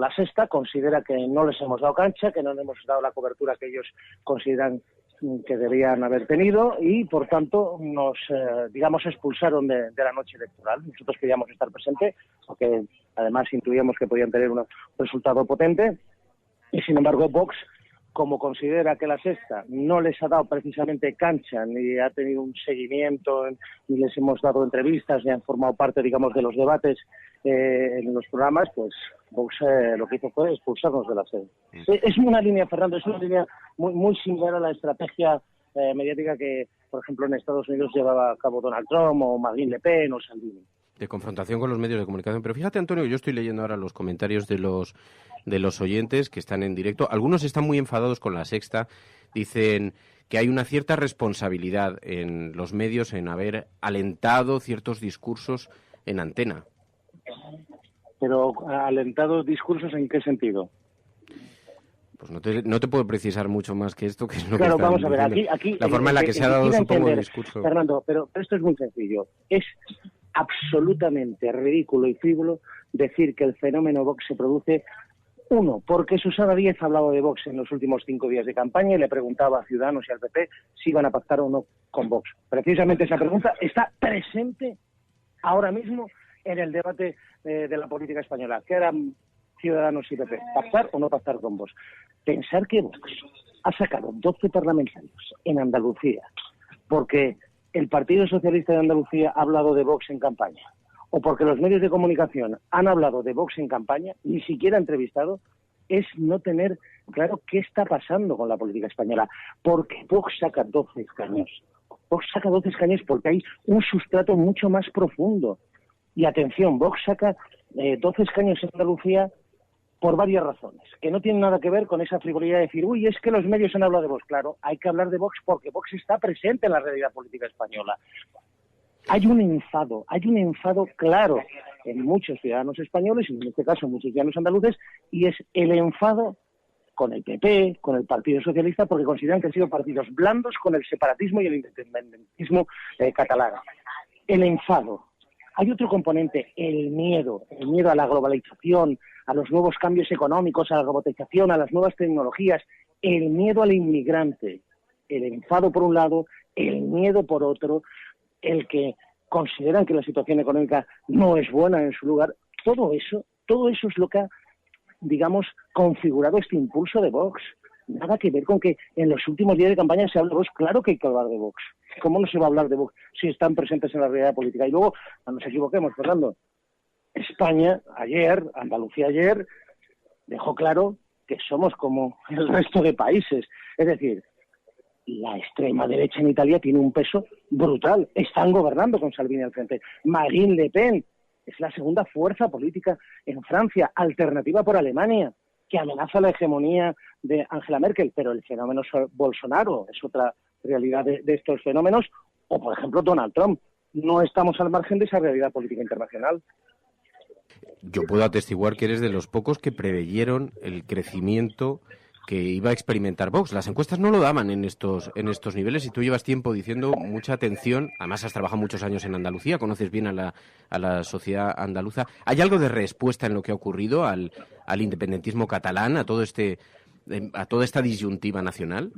la Sexta, considera que no les hemos dado cancha, que no les hemos dado la cobertura que ellos consideran que debían haber tenido y, por tanto, nos, digamos, expulsaron de la noche electoral. Nosotros queríamos estar presentes porque, además, intuíamos que podían tener un resultado potente y, sin embargo, Vox, como considera que la Sexta no les ha dado precisamente cancha, ni ha tenido un seguimiento, ni les hemos dado entrevistas, ni han formado parte, digamos, de los debates en los programas, pues Vox lo que hizo fue expulsarnos de la sede. Es una línea, Fernando, es una línea muy similar a la estrategia mediática que, por ejemplo, en Estados Unidos llevaba a cabo Donald Trump o Marine Le Pen o Salvini. De confrontación con los medios de comunicación. Pero fíjate, Antonio, yo estoy leyendo ahora los comentarios de los oyentes que están en directo. Algunos están muy enfadados con la Sexta. Dicen que hay una cierta responsabilidad en los medios en haber alentado ciertos discursos en antena. Pero alentados discursos, ¿en qué sentido? Pues no te puedo precisar mucho más que esto, que es lo claro, que vamos a ver, aquí la forma en la que se ha dado, supongo, el discurso. Fernando, pero esto es muy sencillo. Es absolutamente ridículo y frívolo decir que el fenómeno Vox se produce, uno, porque Susana Díaz ha hablado de Vox en los últimos 5 días de campaña y le preguntaba a Ciudadanos y al PP si iban a pactar o no con Vox. Precisamente esa pregunta está presente ahora mismo en el debate de la política española, que eran Ciudadanos y PP, pactar o no pactar con Vox. Pensar que Vox ha sacado 12 parlamentarios en Andalucía porque el Partido Socialista de Andalucía ha hablado de Vox en campaña, o porque los medios de comunicación han hablado de Vox en campaña, ni siquiera entrevistado, es no tener claro qué está pasando con la política española. Porque Vox saca 12 escaños. Vox saca 12 escaños porque hay un sustrato mucho más profundo. Y atención, Vox saca 12 escaños en Andalucía por varias razones, que no tienen nada que ver con esa frivolidad de decir, uy, es que los medios han hablado de Vox. Claro, hay que hablar de Vox porque Vox está presente en la realidad política española. Hay un enfado claro en muchos ciudadanos españoles, y en este caso muchos ciudadanos andaluces, y es el enfado con el PP, con el Partido Socialista, porque consideran que han sido partidos blandos con el separatismo y el independentismo catalán. El enfado. Hay otro componente, el miedo a la globalización, a los nuevos cambios económicos, a la robotización, a las nuevas tecnologías, el miedo al inmigrante, el enfado por un lado, el miedo por otro, el que consideran que la situación económica no es buena en su lugar. Todo eso es lo que ha, digamos, configurado este impulso de Vox. Nada que ver con que en los últimos días de campaña se habla de Vox. Claro que hay que hablar de Vox. ¿Cómo no se va a hablar de Vox si están presentes en la realidad política? Y luego, no nos equivoquemos, Fernando, España ayer, Andalucía ayer, dejó claro que somos como el resto de países. Es decir, la extrema derecha en Italia tiene un peso brutal. Están gobernando con Salvini al frente. Marine Le Pen es la segunda fuerza política en Francia, alternativa por Alemania, que amenaza la hegemonía de Angela Merkel. Pero el fenómeno Bolsonaro es otra realidad de estos fenómenos. O, por ejemplo, Donald Trump. No estamos al margen de esa realidad política internacional. Yo puedo atestiguar que eres de los pocos que preveyeron el crecimiento que iba a experimentar Vox. Las encuestas no lo daban en estos niveles y tú llevas tiempo diciendo mucha atención. Además, has trabajado muchos años en Andalucía, conoces bien a la sociedad andaluza. ¿Hay algo de respuesta en lo que ha ocurrido al independentismo catalán, a toda esta disyuntiva nacional?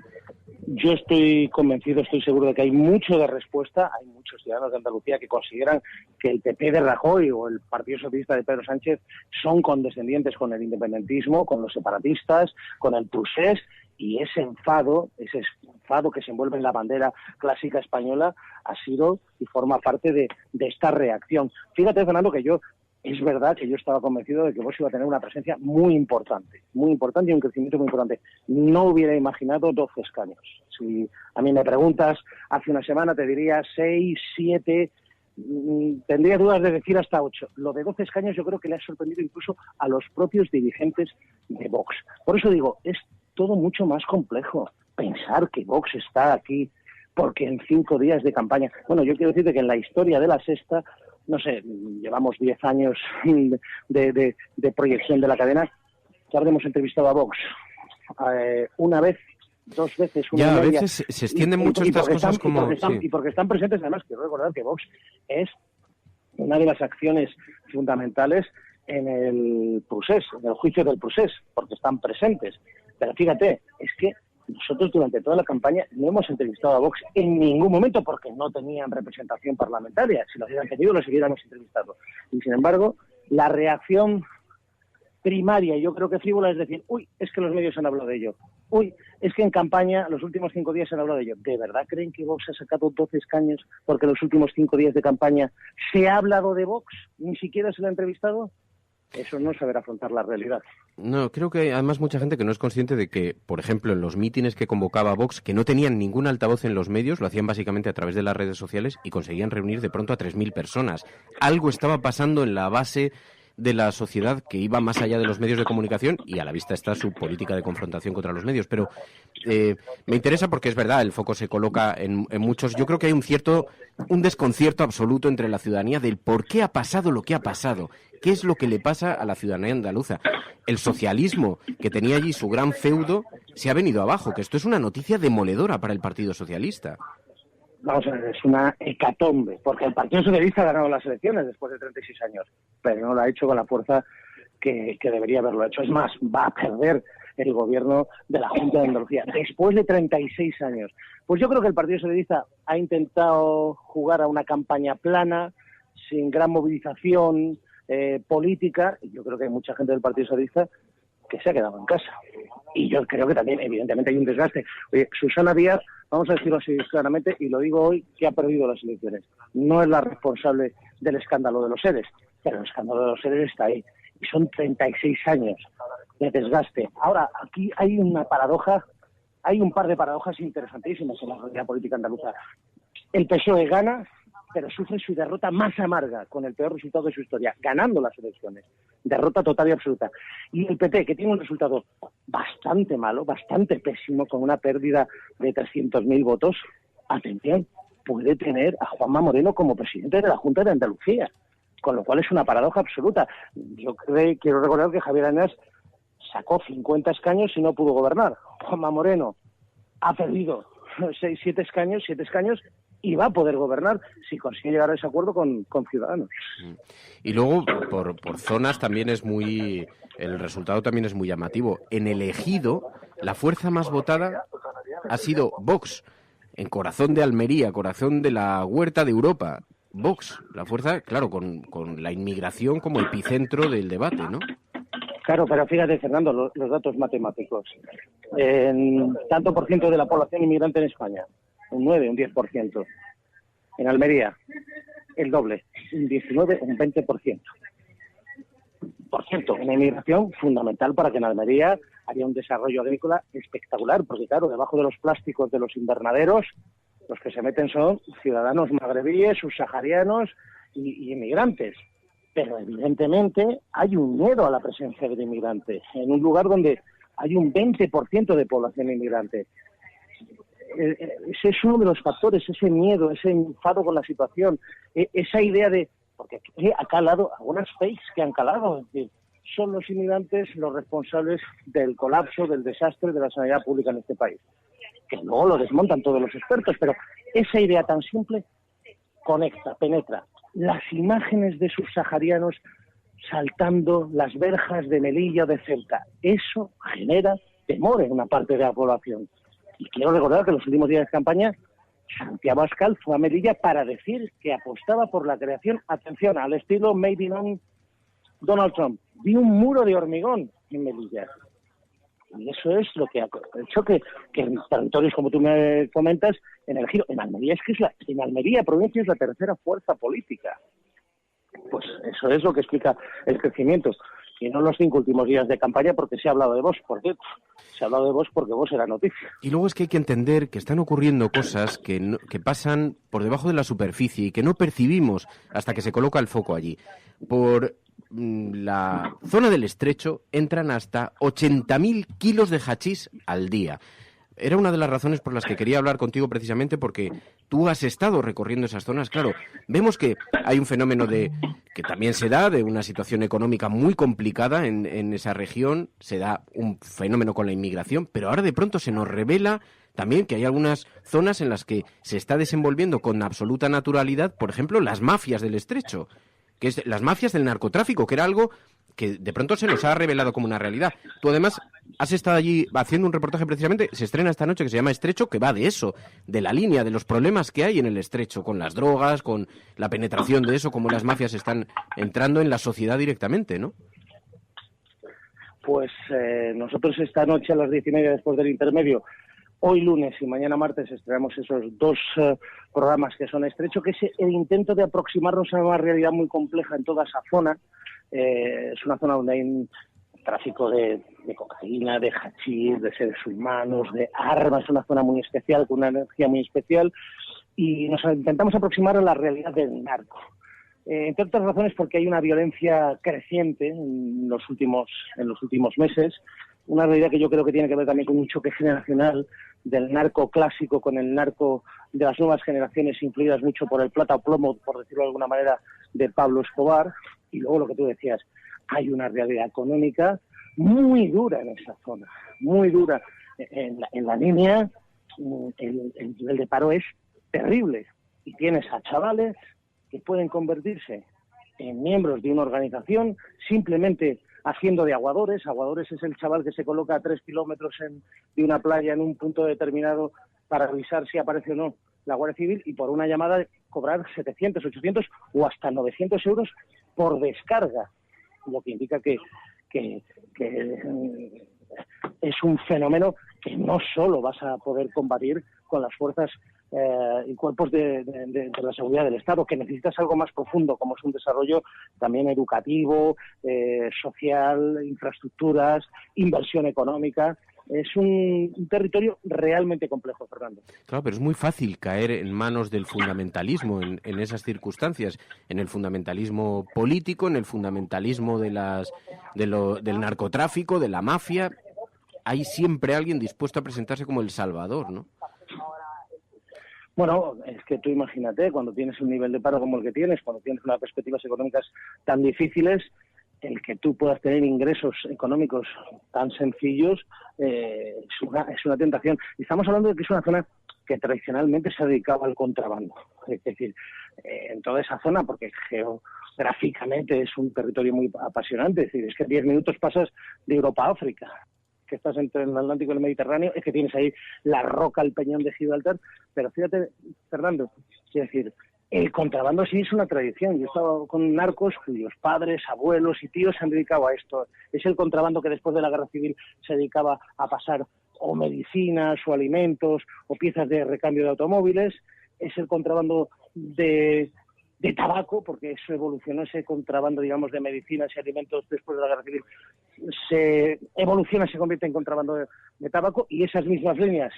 Yo estoy convencido, estoy seguro de que hay mucho de respuesta. Hay muchos ciudadanos de Andalucía que consideran que el PP de Rajoy o el Partido Socialista de Pedro Sánchez son condescendientes con el independentismo, con los separatistas, con el procés, y ese enfado, ese enfado que se envuelve en la bandera clásica española ha sido y forma parte de esta reacción. Fíjate, Fernando, que es verdad que yo estaba convencido de que Vox iba a tener una presencia muy importante y un crecimiento muy importante. No hubiera imaginado 12 escaños. Si a mí me preguntas, hace una semana te diría 6, 7, tendría dudas de decir hasta 8. Lo de 12 escaños yo creo que le ha sorprendido incluso a los propios dirigentes de Vox. Por eso digo, es todo mucho más complejo. Pensar que Vox está aquí porque en 5 días de campaña... Bueno, yo quiero decirte que en la historia de la Sexta, no sé, llevamos 10 años de proyección de la cadena, que habremos entrevistado a Vox una vez, 2 veces, una ya, media, a veces se extienden mucho estas cosas y porque están presentes. Además, quiero recordar que Vox es una de las acciones fundamentales en el procés, en el juicio del procés, porque están presentes. Pero fíjate, es que nosotros durante toda la campaña no hemos entrevistado a Vox en ningún momento porque no tenían representación parlamentaria. Si lo hubieran tenido, los hubiéramos entrevistado. Y sin embargo, la reacción primaria, yo creo que frívola, es decir, es que los medios han hablado de ello. Es que en campaña, los últimos 5 días se han hablado de ello. ¿De verdad creen que Vox ha sacado 12 escaños porque en los últimos 5 días de campaña se ha hablado de Vox? ¿Ni siquiera se lo ha entrevistado? Eso no es saber afrontar la realidad. No, creo que hay además mucha gente que no es consciente de que, por ejemplo, en los mítines que convocaba Vox, que no tenían ningún altavoz en los medios, lo hacían básicamente a través de las redes sociales y conseguían reunir de pronto a 3.000 personas. Algo estaba pasando en la base de la sociedad que iba más allá de los medios de comunicación y a la vista está su política de confrontación contra los medios. Pero me interesa porque es verdad, el foco se coloca en muchos... Yo creo que hay un desconcierto absoluto entre la ciudadanía del por qué ha pasado lo que ha pasado. ¿Qué es lo que le pasa a la ciudadanía andaluza? El socialismo, que tenía allí su gran feudo, se ha venido abajo, que esto es una noticia demoledora para el Partido Socialista. Vamos a ver, es una hecatombe, porque el Partido Socialista ha ganado las elecciones después de 36 años, pero no lo ha hecho con la fuerza que debería haberlo hecho. Es más, va a perder el gobierno de la Junta de Andalucía después de 36 años. Pues yo creo que el Partido Socialista ha intentado jugar a una campaña plana, sin gran movilización política, y yo creo que hay mucha gente del Partido Socialista que se ha quedado en casa. Y yo creo que también, evidentemente, hay un desgaste. Oye, Susana Díaz, vamos a decirlo así claramente, y lo digo hoy, que ha perdido las elecciones. No es la responsable del escándalo de los ERES, pero el escándalo de los ERES está ahí. Y son 36 años de desgaste. Ahora, aquí hay una paradoja, hay un par de paradojas interesantísimas en la realidad política andaluza. El PSOE gana, pero sufre su derrota más amarga, con el peor resultado de su historia, ganando las elecciones. Derrota total y absoluta. Y el PP, que tiene un resultado bastante malo, bastante pésimo, con una pérdida de 300.000 votos, atención, puede tener a Juanma Moreno como presidente de la Junta de Andalucía, con lo cual es una paradoja absoluta. Yo quiero recordar que Javier Arenas sacó 50 escaños y no pudo gobernar. Juanma Moreno ha perdido 7 escaños, y va a poder gobernar si consigue llegar a ese acuerdo con Ciudadanos. Y luego, por zonas también el resultado también es muy llamativo. En el Ejido, la fuerza más votada ha sido Vox. En corazón de Almería, corazón de la huerta de Europa. Vox, la fuerza, claro, con la inmigración como epicentro del debate, ¿no? Claro, pero fíjate, Fernando, los datos matemáticos. Tanto por ciento de la población inmigrante en España, un 9, un 10%. En Almería, el doble, un 19, un 20%. Por cierto, una inmigración fundamental para que en Almería haya un desarrollo agrícola espectacular, porque claro, debajo de los plásticos de los invernaderos, los que se meten son ciudadanos magrebíes, subsaharianos y inmigrantes. Pero evidentemente hay un miedo a la presencia del inmigrante en un lugar donde hay un 20% de población inmigrante. Ese es uno de los factores, ese miedo, ese enfado con la situación, esa idea de... Porque ha calado algunas fakes que han calado, es decir, son los inmigrantes los responsables del colapso, del desastre de la sanidad pública en este país. Que luego lo desmontan todos los expertos, pero esa idea tan simple conecta, penetra. Las imágenes de subsaharianos saltando las verjas de Melilla o de Ceuta, eso genera temor en una parte de la población. Y quiero recordar que en los últimos días de campaña, Santiago Abascal fue a Melilla para decir que apostaba por la creación, atención, al estilo Made in Donald Trump, de un muro de hormigón en Melilla. Y eso es lo que ha hecho que en territorios, como tú me comentas, en el giro, en Almería, en Almería, provincia, es la tercera fuerza política. Pues eso es lo que explica el crecimiento. Y no los 5 últimos días de campaña, porque se ha hablado de Vox. ¿Por qué? Se ha hablado de Vox porque Vox era noticia. Y luego es que hay que entender que están ocurriendo cosas que pasan por debajo de la superficie y que no percibimos hasta que se coloca el foco allí. Por la zona del Estrecho entran hasta 80.000 kilos de hachís al día. Era una de las razones por las que quería hablar contigo precisamente, porque tú has estado recorriendo esas zonas. Claro, vemos que hay un fenómeno que también se da de una situación económica muy complicada en esa región, se da un fenómeno con la inmigración, pero ahora de pronto se nos revela también que hay algunas zonas en las que se está desenvolviendo con absoluta naturalidad, por ejemplo, las mafias del Estrecho, que es las mafias del narcotráfico, que era algo que de pronto se nos ha revelado como una realidad. Tú además has estado allí haciendo un reportaje precisamente, se estrena esta noche, que se llama Estrecho, que va de eso, de la línea, de los problemas que hay en el Estrecho, con las drogas, con la penetración de eso, cómo las mafias están entrando en la sociedad directamente, ¿no? Pues nosotros esta noche a las 10:30, después del intermedio, hoy lunes y mañana martes, estrenamos esos 2 programas que son Estrecho, que es el intento de aproximarnos a una realidad muy compleja en toda esa zona. Es una zona donde hay un tráfico de cocaína, de hachís, de seres humanos, de armas, una zona muy especial, con una energía muy especial, y nos intentamos aproximar a la realidad del narco. Entre otras razones porque hay una violencia creciente en los últimos meses, una realidad que yo creo que tiene que ver también con un choque generacional del narco clásico con el narco de las nuevas generaciones, influidas mucho por el plata o plomo, por decirlo de alguna manera, de Pablo Escobar. Y luego lo que tú decías, hay una realidad económica muy dura en esa zona, muy dura. En la línea el nivel de paro es terrible. Y tienes a chavales que pueden convertirse en miembros de una organización simplemente haciendo de aguadores. Aguadores es el chaval que se coloca a 3 kilómetros de una playa en un punto determinado para revisar si aparece o no la Guardia Civil, y por una llamada cobrar 700, 800 o hasta 900 euros por descarga, lo que indica que es un fenómeno que no solo vas a poder combatir con las fuerzas y cuerpos de la seguridad del Estado, que necesitas algo más profundo, como es un desarrollo también educativo, social, infraestructuras, inversión económica. Es un territorio realmente complejo, Fernando. Claro, pero es muy fácil caer en manos del fundamentalismo en esas circunstancias, en el fundamentalismo político, en el fundamentalismo del narcotráfico, de la mafia. Hay siempre alguien dispuesto a presentarse como el salvador, ¿no? Bueno, es que tú imagínate, cuando tienes un nivel de paro como el que tienes, cuando tienes unas perspectivas económicas tan difíciles, el que tú puedas tener ingresos económicos tan sencillos es una tentación. Y estamos hablando de que es una zona que tradicionalmente se dedicaba al contrabando. Es decir, en toda esa zona, porque geográficamente es un territorio muy apasionante, es decir, es que 10 minutos pasas de Europa a África, que estás entre el Atlántico y el Mediterráneo, es que tienes ahí la roca, el peñón de Gibraltar. Pero fíjate, Fernando, es decir, el contrabando sí es una tradición. Yo he estado con narcos cuyos padres, abuelos y tíos se han dedicado a esto. Es el contrabando que después de la Guerra Civil se dedicaba a pasar o medicinas o alimentos o piezas de recambio de automóviles. Es el contrabando de tabaco, porque eso evolucionó, ese contrabando, digamos, de medicinas y alimentos después de la Guerra Civil se evoluciona, se convierte en contrabando de tabaco, y esas mismas líneas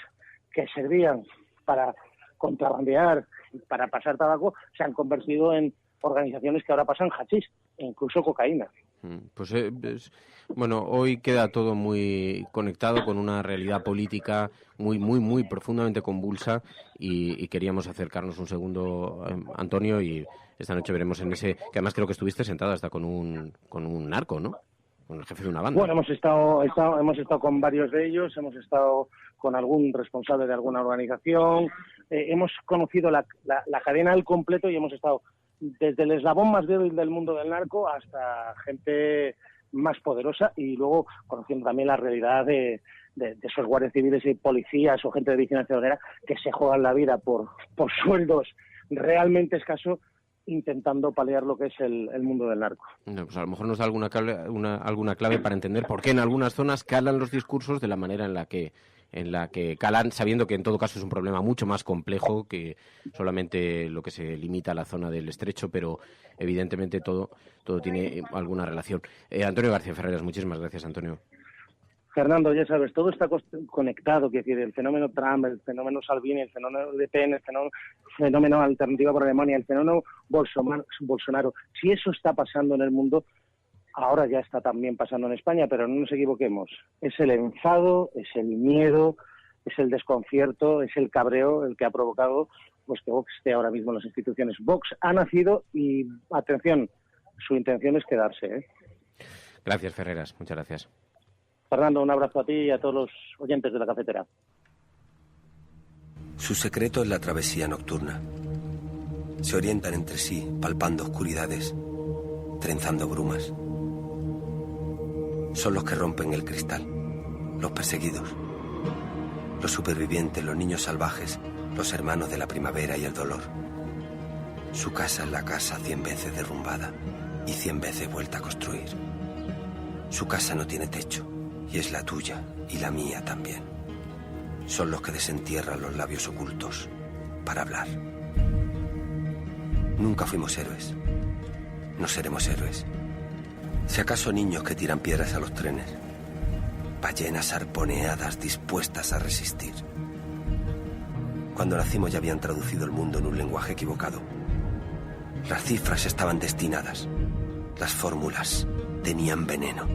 que servían para contrabandear, para pasar tabaco, se han convertido en organizaciones que ahora pasan hachís e incluso cocaína. Pues bueno, hoy queda todo muy conectado con una realidad política muy, muy, muy profundamente convulsa, y queríamos acercarnos un segundo, Antonio, y esta noche veremos en ese, que además creo que estuviste sentado hasta con un narco, ¿no? Con el jefe de una banda. Bueno, hemos estado con varios de ellos, hemos estado con algún responsable de alguna organización, hemos conocido la cadena al completo, y hemos estado desde el eslabón más débil del mundo del narco hasta gente más poderosa, y luego conociendo también la realidad de esos guardias civiles y policías o gente de vigilancia hoguera que se juegan la vida por sueldos realmente escasos, intentando paliar lo que es el mundo del narco. No, pues a lo mejor nos da alguna clave para entender por qué en algunas zonas calan los discursos de la manera en la que calan, sabiendo que en todo caso es un problema mucho más complejo que solamente lo que se limita a la zona del Estrecho, pero evidentemente todo tiene alguna relación. Antonio García Ferreras, muchísimas gracias, Antonio. Fernando, ya sabes, todo está conectado, quiero decir, el fenómeno Trump, el fenómeno Salvini, el fenómeno Le Pen, el fenómeno Alternativa por Alemania, el fenómeno Bolsonaro. Si eso está pasando en el mundo, ahora ya está también pasando en España, pero no nos equivoquemos. Es el enfado, es el miedo, es el desconcierto, es el cabreo el que ha provocado pues que Vox esté ahora mismo en las instituciones. Vox ha nacido y, atención, su intención es quedarse, ¿eh? Gracias, Ferreras. Muchas gracias. Fernando, un abrazo a ti y a todos los oyentes de La Cafetera. Su secreto es la travesía nocturna. Se orientan entre sí, palpando oscuridades, trenzando brumas. Son los que rompen el cristal, los perseguidos, los supervivientes, los niños salvajes, los hermanos de la primavera y el dolor. Su casa es la casa 100 veces derrumbada y 100 veces vuelta a construir. Su casa no tiene techo. Y es la tuya y la mía también. Son los que desentierran los labios ocultos para hablar. Nunca fuimos héroes. No seremos héroes. Si acaso niños que tiran piedras a los trenes. Ballenas arponeadas dispuestas a resistir. Cuando nacimos ya habían traducido el mundo en un lenguaje equivocado. Las cifras estaban destinadas. Las fórmulas tenían veneno.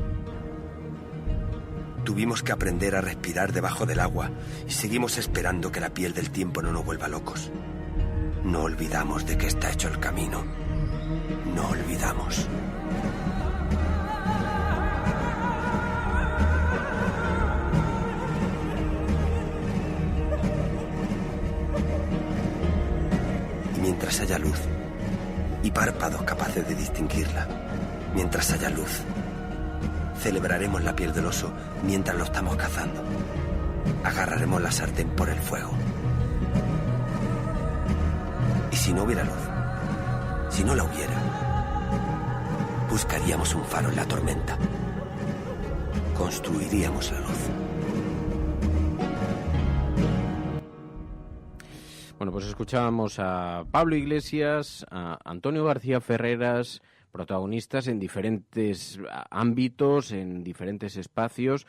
Tuvimos que aprender a respirar debajo del agua y seguimos esperando que la piel del tiempo no nos vuelva locos. No olvidamos de qué está hecho el camino. No olvidamos. Y mientras haya luz y párpados capaces de distinguirla, mientras haya luz, celebraremos la piel del oso mientras lo estamos cazando. Agarraremos la sartén por el fuego. Y si no hubiera luz, si no la hubiera, buscaríamos un faro en la tormenta. Construiríamos la luz. Bueno, pues escuchábamos a Pablo Iglesias, a Antonio García Ferreras, protagonistas en diferentes ámbitos, en diferentes espacios,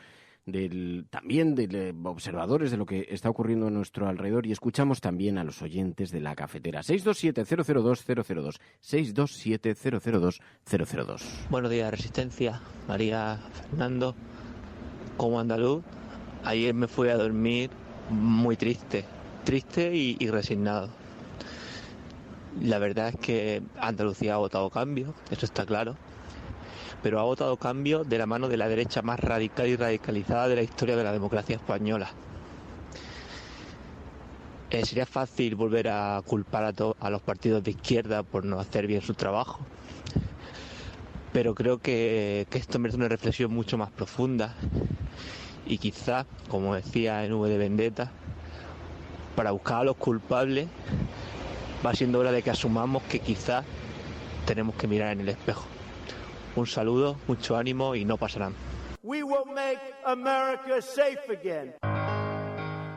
también de observadores de lo que está ocurriendo a nuestro alrededor, y escuchamos también a los oyentes de La Cafetera. 627-002-002, 627-002-002. Buenos días, Resistencia. María, Fernando. Como andaluz, ayer me fui a dormir muy triste y resignado. La verdad es que Andalucía ha votado cambio, eso está claro, pero ha votado cambio de la mano de la derecha más radical y radicalizada de la historia de la democracia española. Sería fácil volver a culpar a los partidos de izquierda por no hacer bien su trabajo, pero creo que esto merece una reflexión mucho más profunda y quizá, como decía en V de Vendetta, para buscar a los culpables va siendo hora de que asumamos que quizás tenemos que mirar en el espejo. Un saludo, mucho ánimo y no pasarán. We will make America safe again.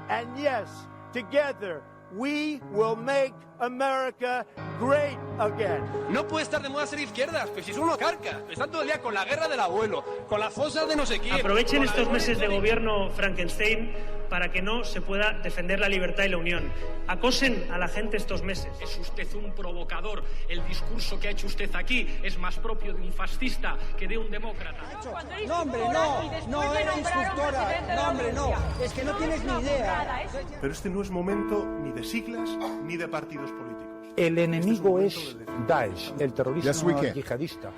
And yes, together we will make America great again. No puede estar de moda ser izquierdas, pues si son unos carcas. Están todo el día con la guerra del abuelo, con las fosas de no sé quién. Aprovechen estos meses de gobierno Frankenstein para que no se pueda defender la libertad y la unión. Acosen a la gente estos meses. Es usted un provocador. El discurso que ha hecho usted aquí es más propio de un fascista que de un demócrata. No, hombre, no era instructora. No, hombre, no. Es que no tienes ni idea. Pero este no es momento ni de siglas ni de partidos políticos. El enemigo es Daesh, el terrorismo yihadista.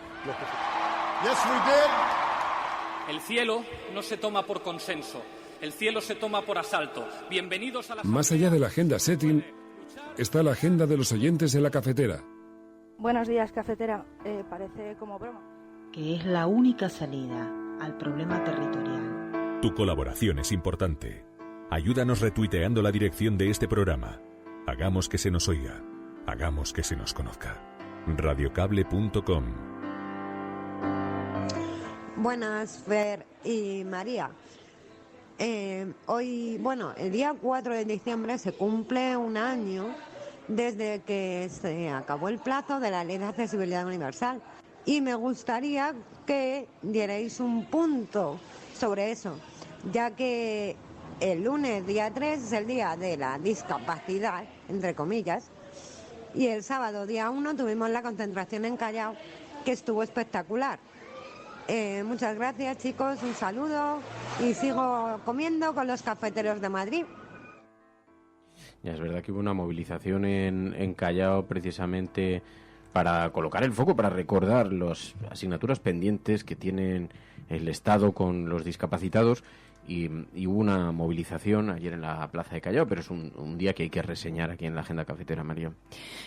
El cielo no se toma por consenso. El cielo se toma por asalto. Bienvenidos a la... Más allá de la agenda setting, está la agenda de los oyentes de La Cafetera. Buenos días, Cafetera. Parece como broma. Que es la única salida al problema territorial. Tu colaboración es importante. Ayúdanos retuiteando la dirección de este programa. Hagamos que se nos oiga. Hagamos que se nos conozca. radiocable.com. Buenas, Fer y María. Hoy, el día 4 de diciembre se cumple un año desde que se acabó el plazo de la Ley de Accesibilidad Universal. Y me gustaría que dierais un punto sobre eso, ya que el lunes, día 3, es el día de la discapacidad, entre comillas, y el sábado, día 1, tuvimos la concentración en Callao, que estuvo espectacular. Muchas gracias, chicos, un saludo y sigo comiendo con los cafeteros de Madrid. Ya es verdad que hubo una movilización en Callao precisamente para colocar el foco, para recordar las asignaturas pendientes que tienen el Estado con los discapacitados y hubo una movilización ayer en la Plaza de Callao, pero es un día que hay que reseñar aquí en la Agenda Cafetera, María.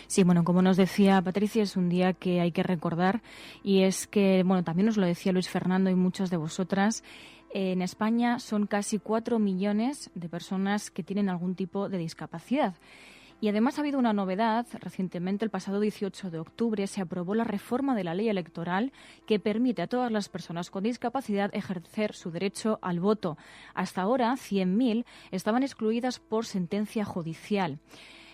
Sí, como nos decía Patricia, es un día que hay que recordar y es que, también nos lo decía Luis Fernando y muchas de vosotras, en España son casi 4 millones de personas que tienen algún tipo de discapacidad. Y además ha habido una novedad. Recientemente, el pasado 18 de octubre, se aprobó la reforma de la ley electoral que permite a todas las personas con discapacidad ejercer su derecho al voto. Hasta ahora, 100.000 estaban excluidas por sentencia judicial.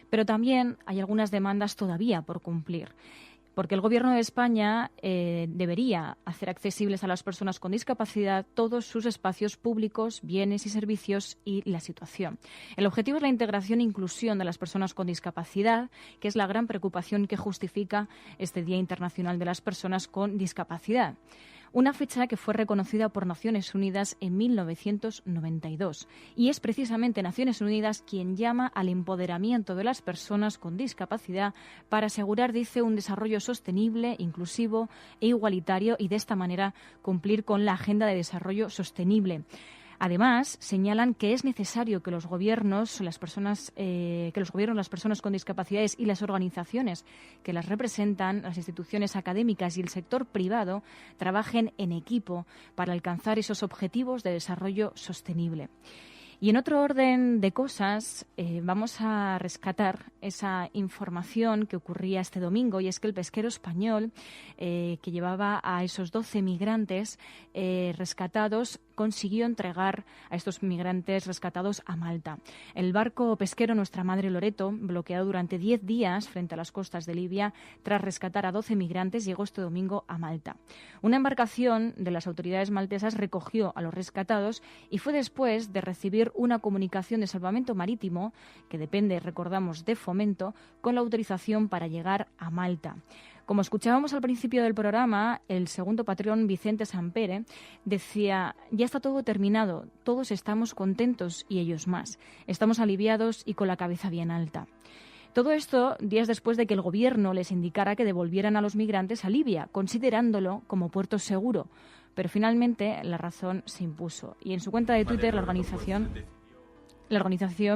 Pero también hay algunas demandas todavía por cumplir. Porque el Gobierno de España debería hacer accesibles a las personas con discapacidad todos sus espacios públicos, bienes y servicios y la situación. El objetivo es la integración e inclusión de las personas con discapacidad, que es la gran preocupación que justifica este Día Internacional de las Personas con Discapacidad. Una fecha que fue reconocida por Naciones Unidas en 1992. Y es precisamente Naciones Unidas quien llama al empoderamiento de las personas con discapacidad para asegurar, dice, un desarrollo sostenible, inclusivo e igualitario y de esta manera cumplir con la Agenda de Desarrollo Sostenible. Además, señalan que es necesario que los gobiernos, las personas con discapacidades y las organizaciones que las representan, las instituciones académicas y el sector privado, trabajen en equipo para alcanzar esos objetivos de desarrollo sostenible. Y en otro orden de cosas, vamos a rescatar esa información que ocurría este domingo, y es que el pesquero español que llevaba a esos 12 migrantes rescatados consiguió entregar a estos migrantes rescatados a Malta. El barco pesquero Nuestra Madre Loreto, bloqueado durante 10 días frente a las costas de Libia, tras rescatar a 12 migrantes, llegó este domingo a Malta. Una embarcación de las autoridades maltesas recogió a los rescatados y fue después de recibir una comunicación de salvamento marítimo, que depende, recordamos, de Fomento, con la autorización para llegar a Malta. Como escuchábamos al principio del programa, el segundo patrón, Vicente Sampere, decía: ya está todo terminado, todos estamos contentos y ellos más. Estamos aliviados y con la cabeza bien alta. Todo esto días después de que el Gobierno les indicara que devolvieran a los migrantes a Libia, considerándolo como puerto seguro. Pero finalmente la razón se impuso. Y en su cuenta de Twitter, la organización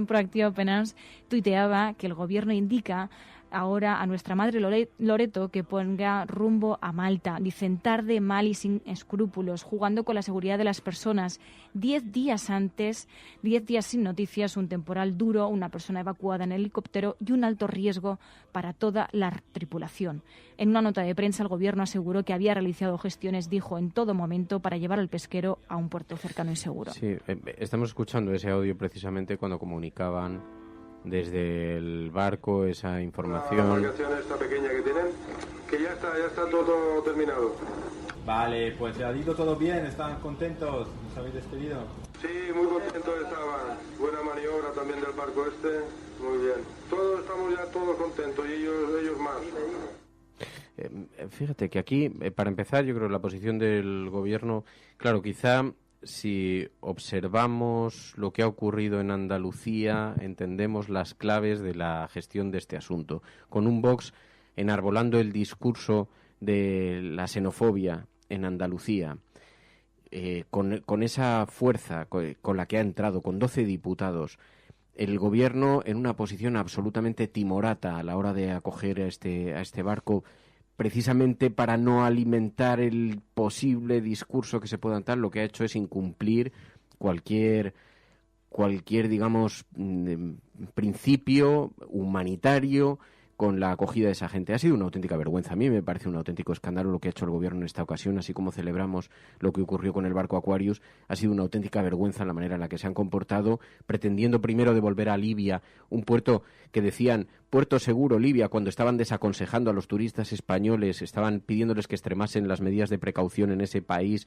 Proactiva Penals tuiteaba que el Gobierno indica ahora a Nuestra Madre Loreto que ponga rumbo a Malta. Dicen: tarde, mal y sin escrúpulos, jugando con la seguridad de las personas. 10 días antes, 10 días sin noticias, un temporal duro, una persona evacuada en helicóptero y un alto riesgo para toda la tripulación. En una nota de prensa, el Gobierno aseguró que había realizado gestiones, dijo, en todo momento para llevar al pesquero a un puerto cercano y seguro. Sí, estamos escuchando ese audio precisamente cuando comunicaban desde el barco esa información. La embarcación esta pequeña que tienen, que ya está todo terminado. Vale, pues ha ido todo bien, ¿están contentos? ¿Os habéis despedido? Sí, muy contentos estaban. Buena maniobra también del barco este, muy bien. Todos estamos ya todos contentos y ellos más. Fíjate que aquí, para empezar, yo creo que la posición del Gobierno, claro, quizá si observamos lo que ha ocurrido en Andalucía, entendemos las claves de la gestión de este asunto. Con un Vox enarbolando el discurso de la xenofobia en Andalucía, con esa fuerza con la que ha entrado, con 12 diputados, el Gobierno en una posición absolutamente timorata a la hora de acoger a este barco, precisamente para no alimentar el posible discurso que se pueda dar, lo que ha hecho es incumplir cualquier digamos, principio humanitario con la acogida de esa gente. Ha sido una auténtica vergüenza. A mí me parece un auténtico escándalo lo que ha hecho el gobierno en esta ocasión, así como celebramos lo que ocurrió con el barco Aquarius. Ha sido una auténtica vergüenza la manera en la que se han comportado, pretendiendo primero devolver a Libia un puerto que decían puerto seguro Libia, cuando estaban desaconsejando a los turistas españoles, estaban pidiéndoles que extremasen las medidas de precaución en ese país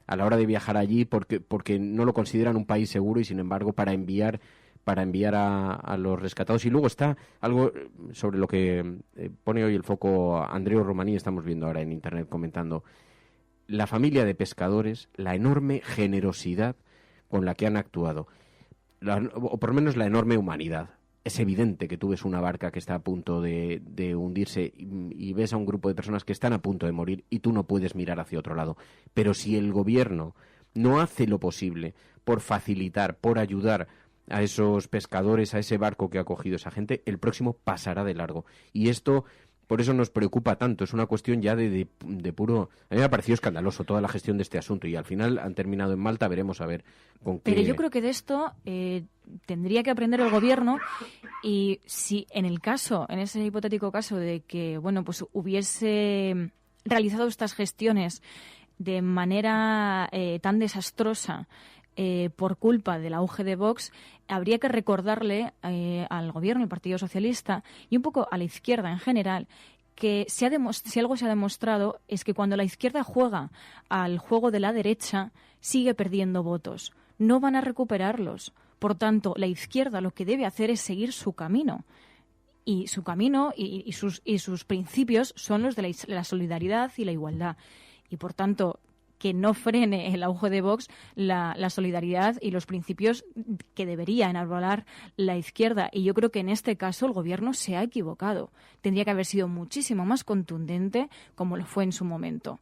a la hora de viajar allí porque no lo consideran un país seguro y, sin embargo, para enviar a los rescatados. Y luego está algo sobre lo que pone hoy el foco Andreu Romaní, estamos viendo ahora en Internet comentando, la familia de pescadores, la enorme generosidad con la que han actuado, o por lo menos la enorme humanidad. Es evidente que tú ves una barca que está a punto de hundirse y ves a un grupo de personas que están a punto de morir y tú no puedes mirar hacia otro lado. Pero si el gobierno no hace lo posible por facilitar, por ayudar a esos pescadores, a ese barco que ha cogido esa gente, el próximo pasará de largo. Y esto, por eso nos preocupa tanto. Es una cuestión ya de puro... A mí me ha parecido escandaloso toda la gestión de este asunto y al final han terminado en Malta, veremos a ver con qué... Pero yo creo que de esto tendría que aprender el gobierno, y si en ese hipotético caso de que, bueno, pues hubiese realizado estas gestiones de manera tan desastrosa, por culpa del auge de Vox, habría que recordarle al gobierno, al Partido Socialista y un poco a la izquierda en general, que si algo se ha demostrado es que cuando la izquierda juega al juego de la derecha, sigue perdiendo votos. No van a recuperarlos. Por tanto, la izquierda lo que debe hacer es seguir su camino. Y su camino y sus principios son los de la solidaridad y la igualdad. Y por tanto, que no frene el auge de Vox la solidaridad y los principios que debería enarbolar la izquierda. Y yo creo que en este caso el gobierno se ha equivocado. Tendría que haber sido muchísimo más contundente, como lo fue en su momento.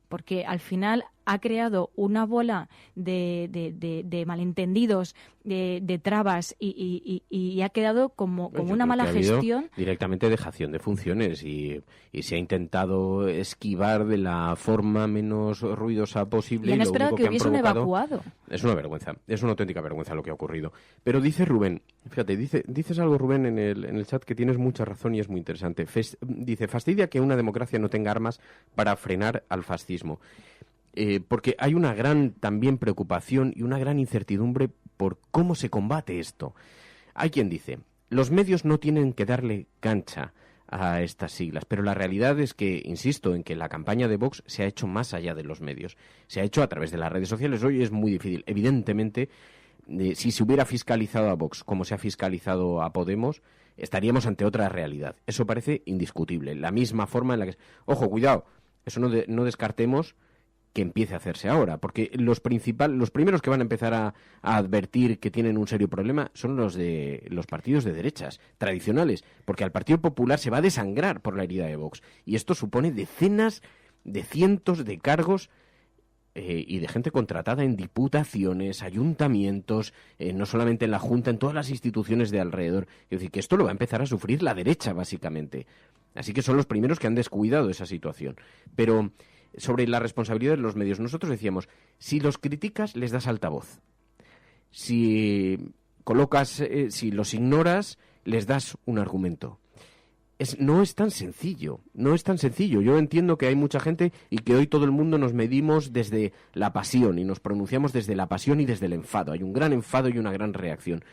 Porque al final ha creado una bola de malentendidos, de trabas y ha quedado como una mala gestión. Directamente dejación de funciones y se ha intentado esquivar de la forma menos ruidosa posible. Y han esperado que hubiesen evacuado. Es una vergüenza, es una auténtica vergüenza lo que ha ocurrido. Pero dice Rubén, fíjate, dices algo, Rubén, en el chat que tienes mucha razón y es muy interesante. Dice, fastidia que una democracia no tenga armas para frenar al fascismo. Porque hay una gran también preocupación y una gran incertidumbre por cómo se combate esto. Hay quien dice, los medios no tienen que darle cancha a estas siglas, pero la realidad es que, insisto, en que la campaña de Vox se ha hecho más allá de los medios. Se ha hecho a través de las redes sociales. Hoy es muy difícil. Evidentemente, si se hubiera fiscalizado a Vox como se ha fiscalizado a Podemos, estaríamos ante otra realidad. Eso parece indiscutible. La misma forma en la que... Ojo, cuidado, eso no descartemos que empiece a hacerse ahora, porque los primeros que van a empezar a advertir que tienen un serio problema son los partidos de derechas tradicionales, porque al Partido Popular se va a desangrar por la herida de Vox, y esto supone decenas de cientos de cargos y de gente contratada en diputaciones, ayuntamientos, no solamente en la Junta, en todas las instituciones de alrededor. Es decir, que esto lo va a empezar a sufrir la derecha, básicamente. Así que son los primeros que han descuidado esa situación. Pero sobre la responsabilidad de los medios, nosotros decíamos, si los criticas, les das altavoz. Si los ignoras, les das un argumento. No es tan sencillo. Yo entiendo que hay mucha gente y que hoy todo el mundo nos medimos desde la pasión y nos pronunciamos desde la pasión y desde el enfado. Hay un gran enfado y una gran reacción.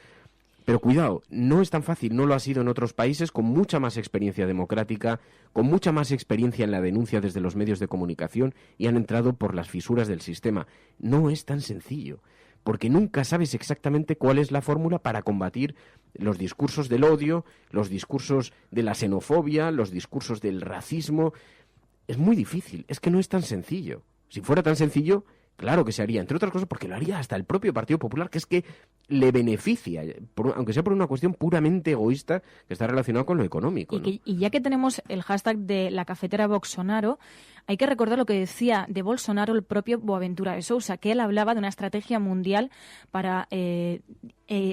Pero cuidado, no es tan fácil, no lo ha sido en otros países con mucha más experiencia democrática, con mucha más experiencia en la denuncia desde los medios de comunicación y han entrado por las fisuras del sistema. No es tan sencillo, porque nunca sabes exactamente cuál es la fórmula para combatir los discursos del odio, los discursos de la xenofobia, los discursos del racismo. Es muy difícil, es que no es tan sencillo. Si fuera tan sencillo, claro que se haría, entre otras cosas porque lo haría hasta el propio Partido Popular, que es que le beneficia, aunque sea por una cuestión puramente egoísta que está relacionada con lo económico, ¿no? Y ya que tenemos el hashtag de la cafetera Bolsonaro, hay que recordar lo que decía de Bolsonaro el propio Boaventura de Sousa, que él hablaba de una estrategia mundial para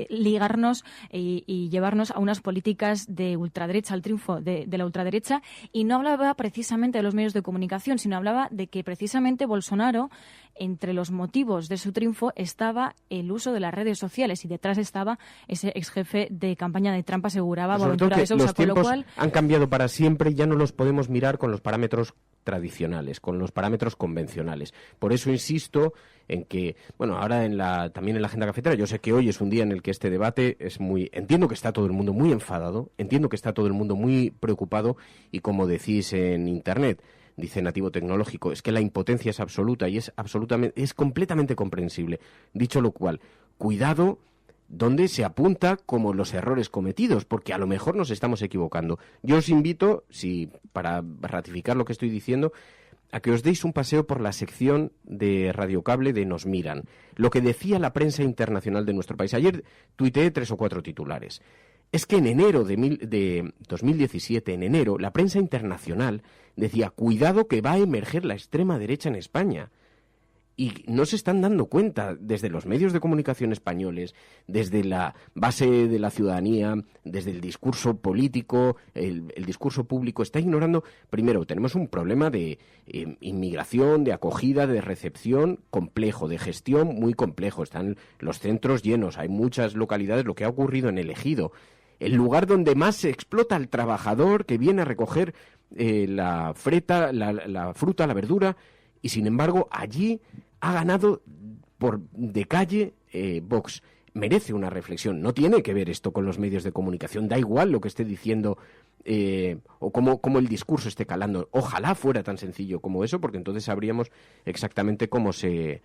ligarnos y llevarnos a unas políticas de ultraderecha, al triunfo de la ultraderecha, y no hablaba precisamente de los medios de comunicación, sino hablaba de que precisamente Bolsonaro, entre los motivos de su triunfo, estaba el uso de las redes sociales. sociales, y detrás estaba ese ex jefe de campaña de Trump, aseguraba Sobre todo Boaventura que de Sousa, los con lo tiempos cual han cambiado para siempre y ya no los podemos mirar con los parámetros tradicionales, con los parámetros convencionales. Por eso insisto en que, bueno, ahora también en la agenda cafetera, yo sé que hoy es un día en el que este debate es muy... Entiendo que está todo el mundo muy enfadado, entiendo que está todo el mundo muy preocupado y, como decís en Internet, dice Nativo Tecnológico, es que la impotencia es absoluta y es completamente comprensible. Dicho lo cual, cuidado donde se apunta como los errores cometidos, porque a lo mejor nos estamos equivocando. Yo os invito, para ratificar lo que estoy diciendo, a que os deis un paseo por la sección de Radio Cable de Nos Miran. Lo que decía la prensa internacional de nuestro país. Ayer tuiteé 3 o 4 titulares. Es que en enero de 2017, en enero, la prensa internacional decía, cuidado que va a emerger la extrema derecha en España. Y no se están dando cuenta desde los medios de comunicación españoles, desde la base de la ciudadanía, desde el discurso político, el discurso público, está ignorando. Primero, tenemos un problema de inmigración, de acogida, de recepción complejo, de gestión muy complejo. Están los centros llenos, hay muchas localidades, lo que ha ocurrido en el Ejido, el lugar donde más se explota al trabajador que viene a recoger la fruta, la verdura, y sin embargo allí ha ganado de calle Vox. Merece una reflexión. No tiene que ver esto con los medios de comunicación. Da igual lo que esté diciendo o cómo el discurso esté calando. Ojalá fuera tan sencillo como eso, porque entonces sabríamos exactamente cómo se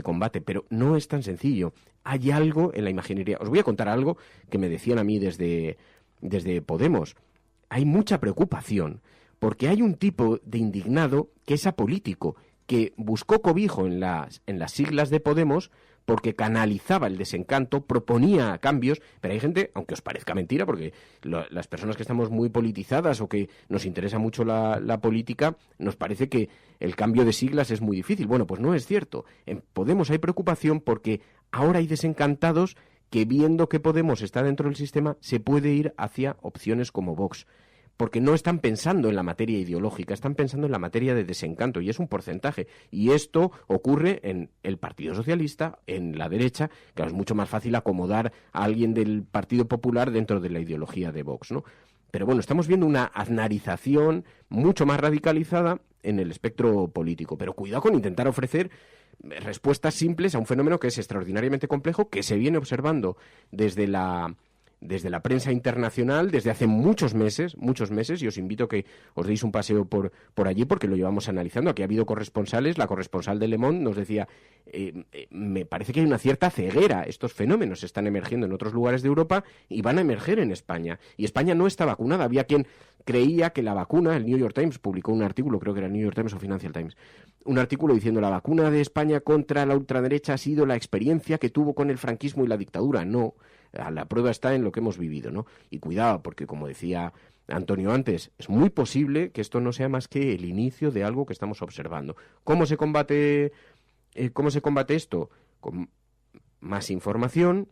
combate. Pero no es tan sencillo. Hay algo en la imaginería. Os voy a contar algo que me decían a mí desde Podemos. Hay mucha preocupación porque hay un tipo de indignado que es apolítico, que buscó cobijo en las siglas de Podemos porque canalizaba el desencanto, proponía cambios, pero hay gente, aunque os parezca mentira, porque las personas que estamos muy politizadas o que nos interesa mucho la política, nos parece que el cambio de siglas es muy difícil. Bueno, pues no es cierto. En Podemos hay preocupación porque ahora hay desencantados que, viendo que Podemos está dentro del sistema, se puede ir hacia opciones como Vox. Porque no están pensando en la materia ideológica, están pensando en la materia de desencanto, y es un porcentaje. Y esto ocurre en el Partido Socialista, en la derecha. Claro, es mucho más fácil acomodar a alguien del Partido Popular dentro de la ideología de Vox, ¿no? Pero bueno, estamos viendo una aznarización mucho más radicalizada en el espectro político. Pero cuidado con intentar ofrecer respuestas simples a un fenómeno que es extraordinariamente complejo, que se viene observando desde la prensa internacional desde hace muchos meses, y os invito a que os deis un paseo por allí porque lo llevamos analizando. Aquí ha habido corresponsales, la corresponsal de Le Monde nos decía, me parece que hay una cierta ceguera, estos fenómenos están emergiendo en otros lugares de Europa y van a emerger en España, y España no está vacunada. Había quien creía que la vacuna, el New York Times publicó un artículo, creo que era el New York Times o Financial Times, un artículo diciendo la vacuna de España contra la ultraderecha ha sido la experiencia que tuvo con el franquismo y la dictadura. No, la prueba está en lo que hemos vivido, ¿no? Y cuidado, porque como decía Antonio antes, es muy posible que esto no sea más que el inicio de algo que estamos observando. ¿Cómo se combate esto? Con más información,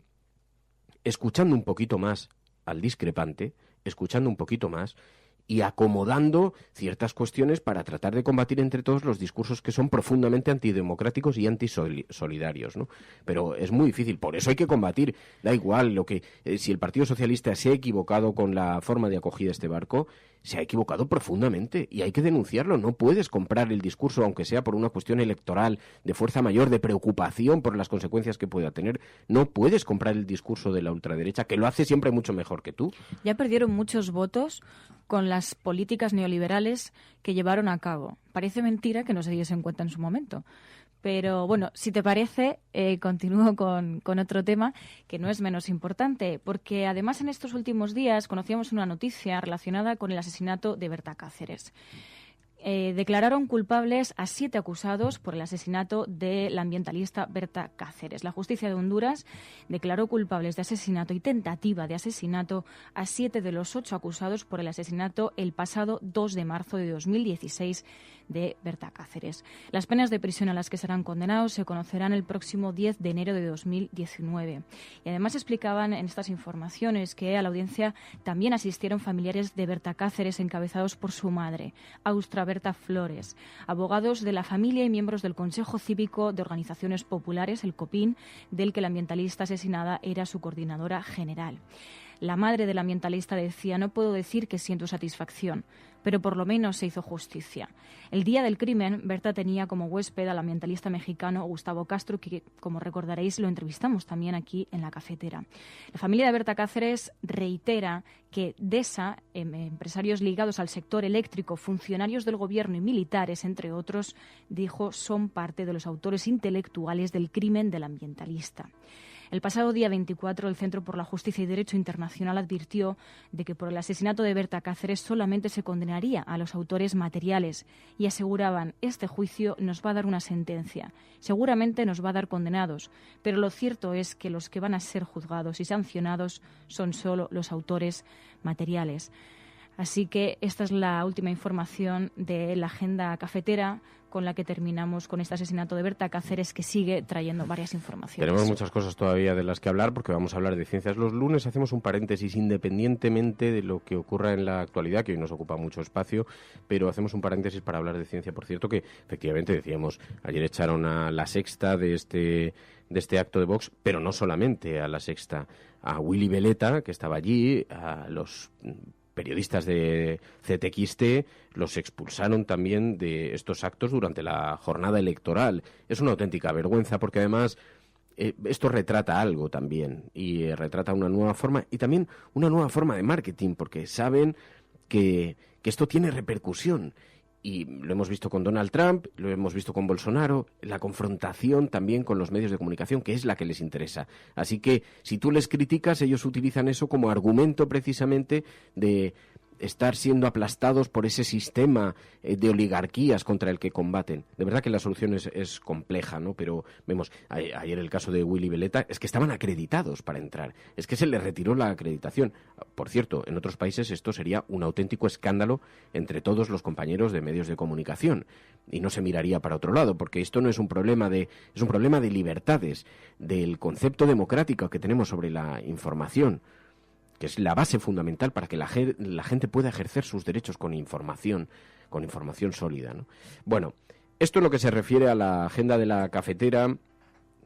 escuchando un poquito más al discrepante, escuchando un poquito más y acomodando ciertas cuestiones para tratar de combatir entre todos los discursos que son profundamente antidemocráticos y antisolidarios, ¿no? Pero es muy difícil, por eso hay que combatir. Da igual si el Partido Socialista se ha equivocado con la forma de acogida de este barco, se ha equivocado profundamente y hay que denunciarlo. No puedes comprar el discurso, aunque sea por una cuestión electoral, de fuerza mayor, de preocupación por las consecuencias que pueda tener. No puedes comprar el discurso de la ultraderecha, que lo hace siempre mucho mejor que tú. Ya perdieron muchos votos con las políticas neoliberales que llevaron a cabo. Parece mentira que no se diese en cuenta en su momento. Pero bueno, si te parece, continúo con otro tema que no es menos importante, porque además en estos últimos días conocíamos una noticia relacionada con el asesinato de Berta Cáceres. Declararon culpables a 7 acusados por el asesinato de la ambientalista Berta Cáceres. La justicia de Honduras declaró culpables de asesinato y tentativa de asesinato a 7 de los 8 acusados por el asesinato el pasado 2 de marzo de 2016 de Berta Cáceres. Las penas de prisión a las que serán condenados se conocerán el próximo 10 de enero de 2019. Y además explicaban en estas informaciones que a la audiencia también asistieron familiares de Berta Cáceres encabezados por su madre, Austra Berta Flores, abogados de la familia y miembros del Consejo Cívico de Organizaciones Populares, el COPIN, del que la ambientalista asesinada era su coordinadora general. La madre del ambientalista decía: no puedo decir que siento satisfacción, pero por lo menos se hizo justicia. El día del crimen, Berta tenía como huésped al ambientalista mexicano Gustavo Castro, que, como recordaréis, lo entrevistamos también aquí en La Cafetera. La familia de Berta Cáceres reitera que DESA, empresarios ligados al sector eléctrico, funcionarios del gobierno y militares, entre otros, dijo, son parte de los autores intelectuales del crimen del ambientalista. El pasado día 24, el Centro por la Justicia y Derecho Internacional advirtió de que por el asesinato de Berta Cáceres solamente se condenaría a los autores materiales y aseguraban: este juicio nos va a dar una sentencia, seguramente nos va a dar condenados, pero lo cierto es que los que van a ser juzgados y sancionados son solo los autores materiales. Así que esta es la última información de la agenda cafetera, con la que terminamos con este asesinato de Berta Cáceres, que sigue trayendo varias informaciones. Tenemos muchas cosas todavía de las que hablar, porque vamos a hablar de ciencias los lunes. Hacemos un paréntesis independientemente de lo que ocurra en la actualidad, que hoy nos ocupa mucho espacio, pero hacemos un paréntesis para hablar de ciencia. Por cierto, que efectivamente decíamos, ayer echaron a La Sexta de este acto de Vox, pero no solamente a La Sexta, a Willy Veleta, que estaba allí, a los periodistas de CTXT, los expulsaron también de estos actos durante la jornada electoral. Es una auténtica vergüenza, porque además esto retrata algo también, y retrata una nueva forma, y también una nueva forma de marketing, porque saben que esto tiene repercusión. Y lo hemos visto con Donald Trump, lo hemos visto con Bolsonaro, la confrontación también con los medios de comunicación, que es la que les interesa. Así que si tú les criticas, ellos utilizan eso como argumento precisamente de estar siendo aplastados por ese sistema de oligarquías contra el que combaten. De verdad que la solución es compleja, ¿no? Pero vemos, ayer el caso de Willy Veleta, es que estaban acreditados para entrar, es que se les retiró la acreditación. Por cierto, en otros países esto sería un auténtico escándalo entre todos los compañeros de medios de comunicación, y no se miraría para otro lado, porque esto no es un problema es un problema de libertades, del concepto democrático que tenemos sobre la información, que es la base fundamental para que la gente pueda ejercer sus derechos con información sólida, ¿no? Bueno, esto es lo que se refiere a la agenda de La Cafetera,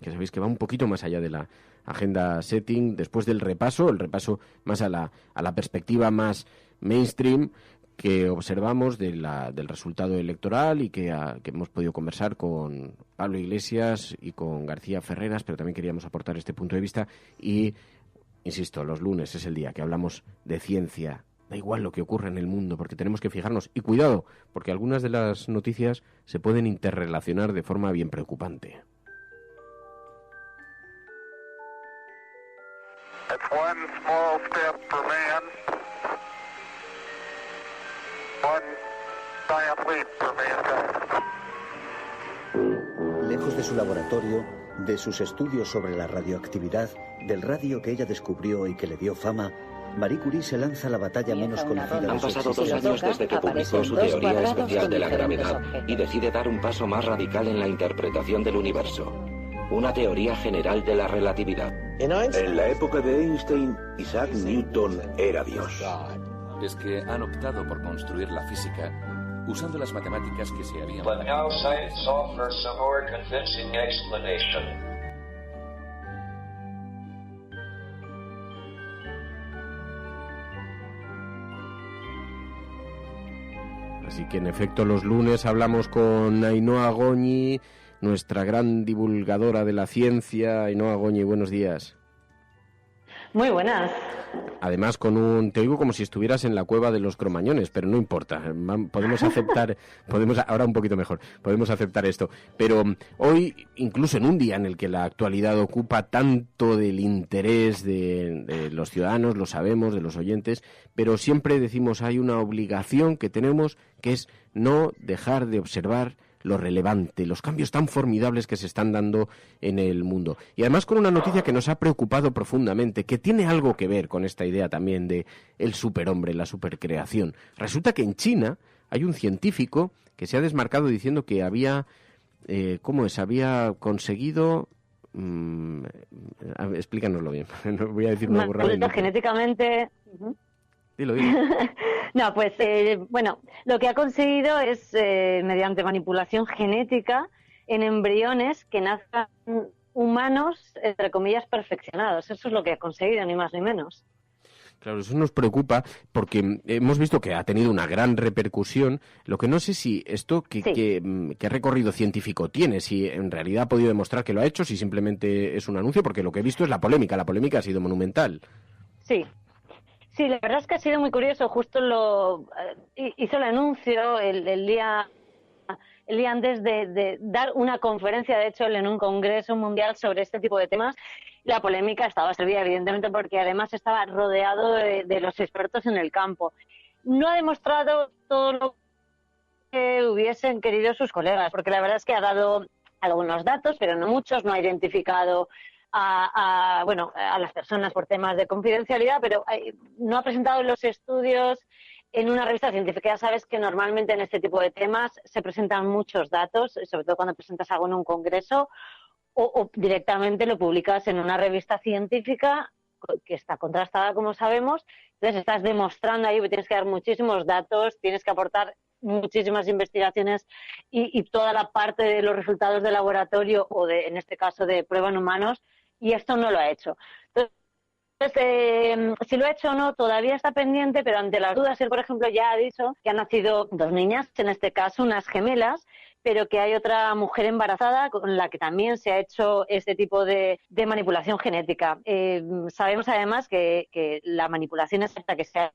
que sabéis que va un poquito más allá de la agenda setting. Después del repaso, el repaso más a la perspectiva más mainstream que observamos del resultado electoral, y que hemos podido conversar con Pablo Iglesias y con García Ferreras, pero también queríamos aportar este punto de vista. Y insisto, los lunes es el día que hablamos de ciencia. Da igual lo que ocurre en el mundo, porque tenemos que fijarnos. Y cuidado, porque algunas de las noticias se pueden interrelacionar de forma bien preocupante. It's one small step for man, one giant leap for mankind. Lejos de su laboratorio, de sus estudios sobre la radioactividad, del radio que ella descubrió y que le dio fama, Marie Curie se lanza a la batalla menos conocida. Han pasado 2 años desde que publicó su teoría especial de la gravedad y decide dar un paso más radical en la interpretación del universo. Una teoría general de la relatividad. En la época de Einstein, Isaac Newton era Dios. Es que han optado por construir la física usando las matemáticas que se habían... But now science offers a more convincing explanation. Así que en efecto los lunes hablamos con Ainhoa Goñi, nuestra gran divulgadora de la ciencia. Ainhoa Goñi, buenos días. Muy buenas. Además te oigo como si estuvieras en la cueva de los Cromañones, pero no importa, podemos aceptar, ahora un poquito mejor, podemos aceptar esto. Pero hoy, incluso en un día en el que la actualidad ocupa tanto del interés de los ciudadanos, lo sabemos, de los oyentes, pero siempre decimos hay una obligación que tenemos, que es no dejar de observar lo relevante, los cambios tan formidables que se están dando en el mundo. Y además con una noticia que nos ha preocupado profundamente, que tiene algo que ver con esta idea también de el superhombre, la supercreación. Resulta que en China hay un científico que se ha desmarcado diciendo que había, había conseguido... explícanoslo bien, no voy a decir una burrada. Genéticamente... Dilo. No, pues, lo que ha conseguido es, mediante manipulación genética, en embriones que nazcan humanos, entre comillas, perfeccionados. Eso es lo que ha conseguido, ni más ni menos. Claro, eso nos preocupa porque hemos visto que ha tenido una gran repercusión. Lo que no sé si esto, ¿qué recorrido científico tiene? Si en realidad ha podido demostrar que lo ha hecho, si simplemente es un anuncio, porque lo que he visto es la polémica. La polémica ha sido monumental. Sí, la verdad es que ha sido muy curioso. Justo hizo el anuncio el día antes de dar una conferencia, de hecho, en un congreso mundial sobre este tipo de temas. La polémica estaba servida, evidentemente, porque además estaba rodeado de los expertos en el campo. No ha demostrado todo lo que hubiesen querido sus colegas, porque la verdad es que ha dado algunos datos, pero no muchos. No ha identificado a las personas por temas de confidencialidad, pero no ha presentado los estudios en una revista científica. Ya sabes que normalmente en este tipo de temas se presentan muchos datos, sobre todo cuando presentas algo en un congreso, o directamente lo publicas en una revista científica que está contrastada, como sabemos. Entonces estás demostrando ahí que tienes que dar muchísimos datos, tienes que aportar muchísimas investigaciones y toda la parte de los resultados de laboratorio o en este caso de prueba en humanos, y esto no lo ha hecho. Entonces, si lo ha hecho o no, todavía está pendiente, pero ante las dudas, él, por ejemplo, ya ha dicho que han nacido 2 niñas, en este caso unas gemelas, pero que hay otra mujer embarazada con la que también se ha hecho este tipo de manipulación genética. Sabemos además que la manipulación exacta que se ha...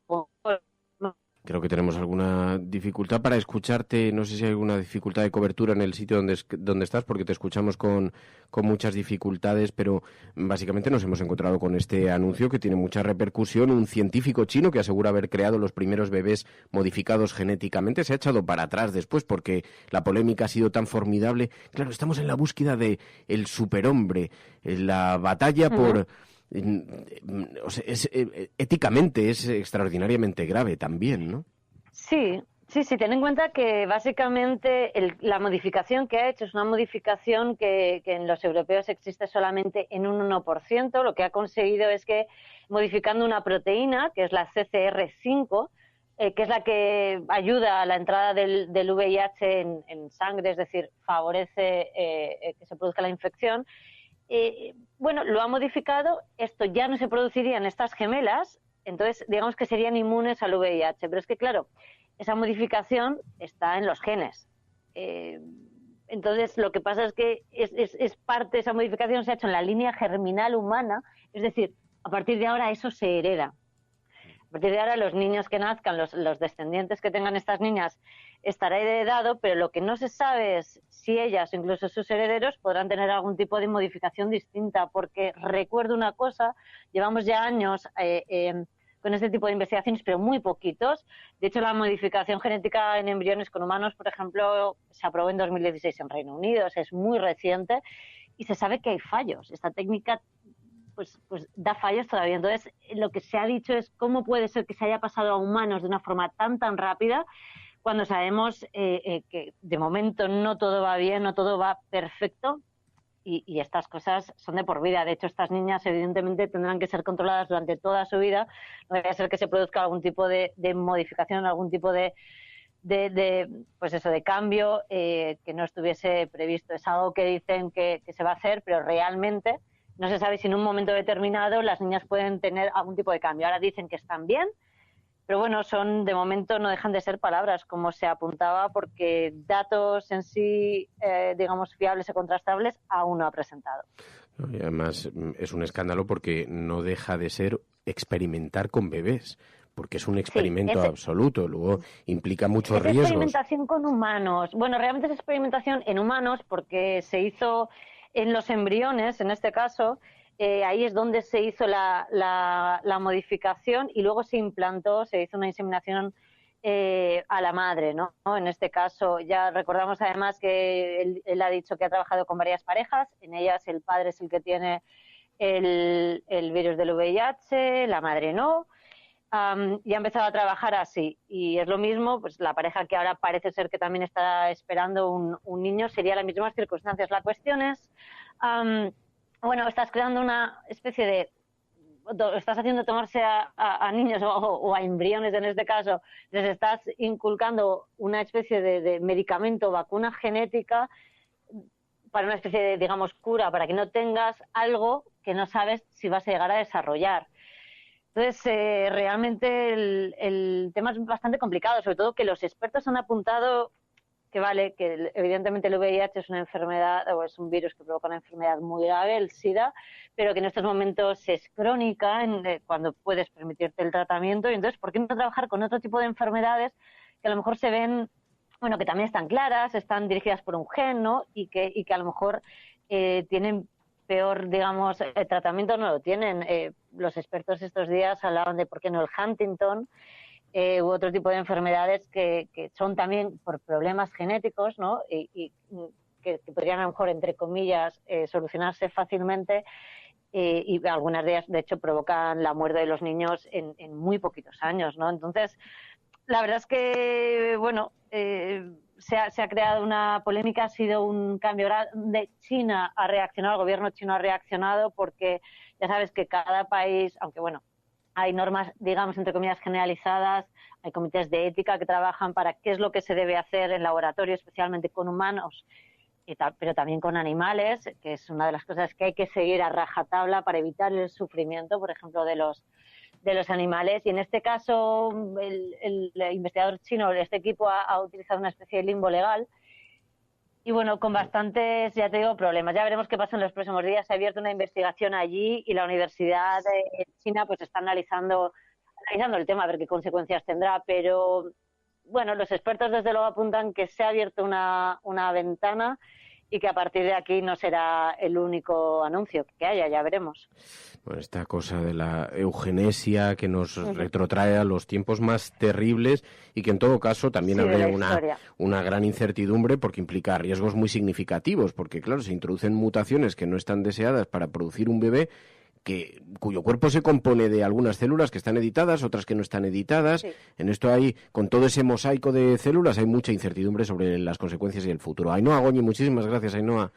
Creo que tenemos alguna dificultad para escucharte. No sé si hay alguna dificultad de cobertura en el sitio donde estás, porque te escuchamos con muchas dificultades, pero básicamente nos hemos encontrado con este anuncio que tiene mucha repercusión. Un científico chino que asegura haber creado los primeros bebés modificados genéticamente se ha echado para atrás después porque la polémica ha sido tan formidable. Claro, estamos en la búsqueda de el superhombre, en la batalla por... éticamente es extraordinariamente grave también, ¿no? Sí, ten en cuenta que básicamente la modificación que ha hecho es una modificación que en los europeos existe solamente en un 1%. Lo que ha conseguido es que, modificando una proteína, que es la CCR5, que es la que ayuda a la entrada del VIH en sangre, es decir, favorece que se produzca la infección, lo ha modificado. Esto ya no se produciría en estas gemelas, entonces digamos que serían inmunes al VIH, pero es que claro, esa modificación está en los genes. Entonces lo que pasa es que es parte de esa modificación, se ha hecho en la línea germinal humana, es decir, a partir de ahora eso se hereda. A partir de ahora los niños que nazcan, los descendientes que tengan estas niñas, estará heredado, pero lo que no se sabe es si ellas o incluso sus herederos podrán tener algún tipo de modificación distinta, porque recuerdo una cosa, llevamos ya años con este tipo de investigaciones, pero muy poquitos. De hecho, la modificación genética en embriones con humanos, por ejemplo, se aprobó en 2016 en Reino Unido, es muy reciente, y se sabe que hay fallos. Esta técnica pues da fallos todavía. Entonces, lo que se ha dicho es cómo puede ser que se haya pasado a humanos de una forma tan rápida, cuando sabemos que de momento no todo va bien, no todo va perfecto, y estas cosas son de por vida. De hecho, estas niñas evidentemente tendrán que ser controladas durante toda su vida. No vaya a ser que se produzca algún tipo de modificación, algún tipo de cambio que no estuviese previsto. Es algo que dicen que se va a hacer, pero realmente no se sabe si en un momento determinado las niñas pueden tener algún tipo de cambio. Ahora dicen que están bien, pero bueno, de momento no dejan de ser palabras, como se apuntaba, porque datos en sí, fiables y contrastables, aún no ha presentado. Y además es un escándalo porque no deja de ser experimentar con bebés, porque es un experimento absoluto, luego implica muchos riesgos. Es experimentación con humanos. Bueno, realmente es experimentación en humanos porque se hizo en los embriones, en este caso. Ahí es donde se hizo la modificación y luego se implantó, se hizo una inseminación a la madre, ¿no? En este caso, ya recordamos además que él ha dicho que ha trabajado con varias parejas, en ellas el padre es el que tiene el virus del VIH, la madre no. y ha empezado a trabajar así. Y es lo mismo, pues la pareja que ahora parece ser que también está esperando un niño, sería las mismas circunstancias. La cuestión es, estás creando una especie de... estás haciendo tomarse a niños o a embriones en este caso, les estás inculcando una especie de medicamento, vacuna genética para una especie de, digamos, cura, para que no tengas algo que no sabes si vas a llegar a desarrollar. Entonces, realmente el tema es bastante complicado, sobre todo que los expertos han apuntado que vale, que evidentemente el VIH es una enfermedad, o es un virus que provoca una enfermedad muy grave, el SIDA, pero que en estos momentos es crónica, cuando puedes permitirte el tratamiento. Y entonces, ¿por qué no trabajar con otro tipo de enfermedades que a lo mejor se ven, bueno, que también están claras, están dirigidas por un gen, ¿no? Y que a lo mejor tienen peor, digamos, tratamiento no lo tienen. Los expertos estos días hablaban de, ¿por qué no?, el Huntington, u otro tipo de enfermedades que son también por problemas genéticos, ¿no? Y que podrían, a lo mejor, entre comillas, solucionarse fácilmente, y algunas de ellas, de hecho, provocan la muerte de los niños en muy poquitos años, ¿no? Entonces, la verdad es que, bueno, se ha creado una polémica, ha sido un cambio grande. China ha reaccionado, el gobierno chino ha reaccionado, porque ya sabes que cada país, aunque bueno, hay normas, digamos, entre comillas, generalizadas, hay comités de ética que trabajan para qué es lo que se debe hacer en laboratorio, especialmente con humanos, pero también con animales, que es una de las cosas que hay que seguir a rajatabla para evitar el sufrimiento, por ejemplo, de los animales. Y en este caso, el investigador chino, este equipo, ha utilizado una especie de limbo legal. Y bueno, con bastantes, ya te digo, problemas. Ya veremos qué pasa en los próximos días. Se ha abierto una investigación allí y la Universidad de China pues está analizando el tema, a ver qué consecuencias tendrá. Pero bueno, los expertos desde luego apuntan que se ha abierto una ventana y que a partir de aquí no será el único anuncio que haya, ya veremos. Bueno, esta cosa de la eugenesia que nos retrotrae a los tiempos más terribles y que en todo caso también habría una gran incertidumbre, porque implica riesgos muy significativos, porque claro, se introducen mutaciones que no están deseadas para producir un bebé cuyo cuerpo se compone de algunas células que están editadas, otras que no están editadas. Sí. En esto hay, con todo ese mosaico de células, hay mucha incertidumbre sobre las consecuencias y el futuro. Ainhoa Goñi, muchísimas gracias, Ainhoa.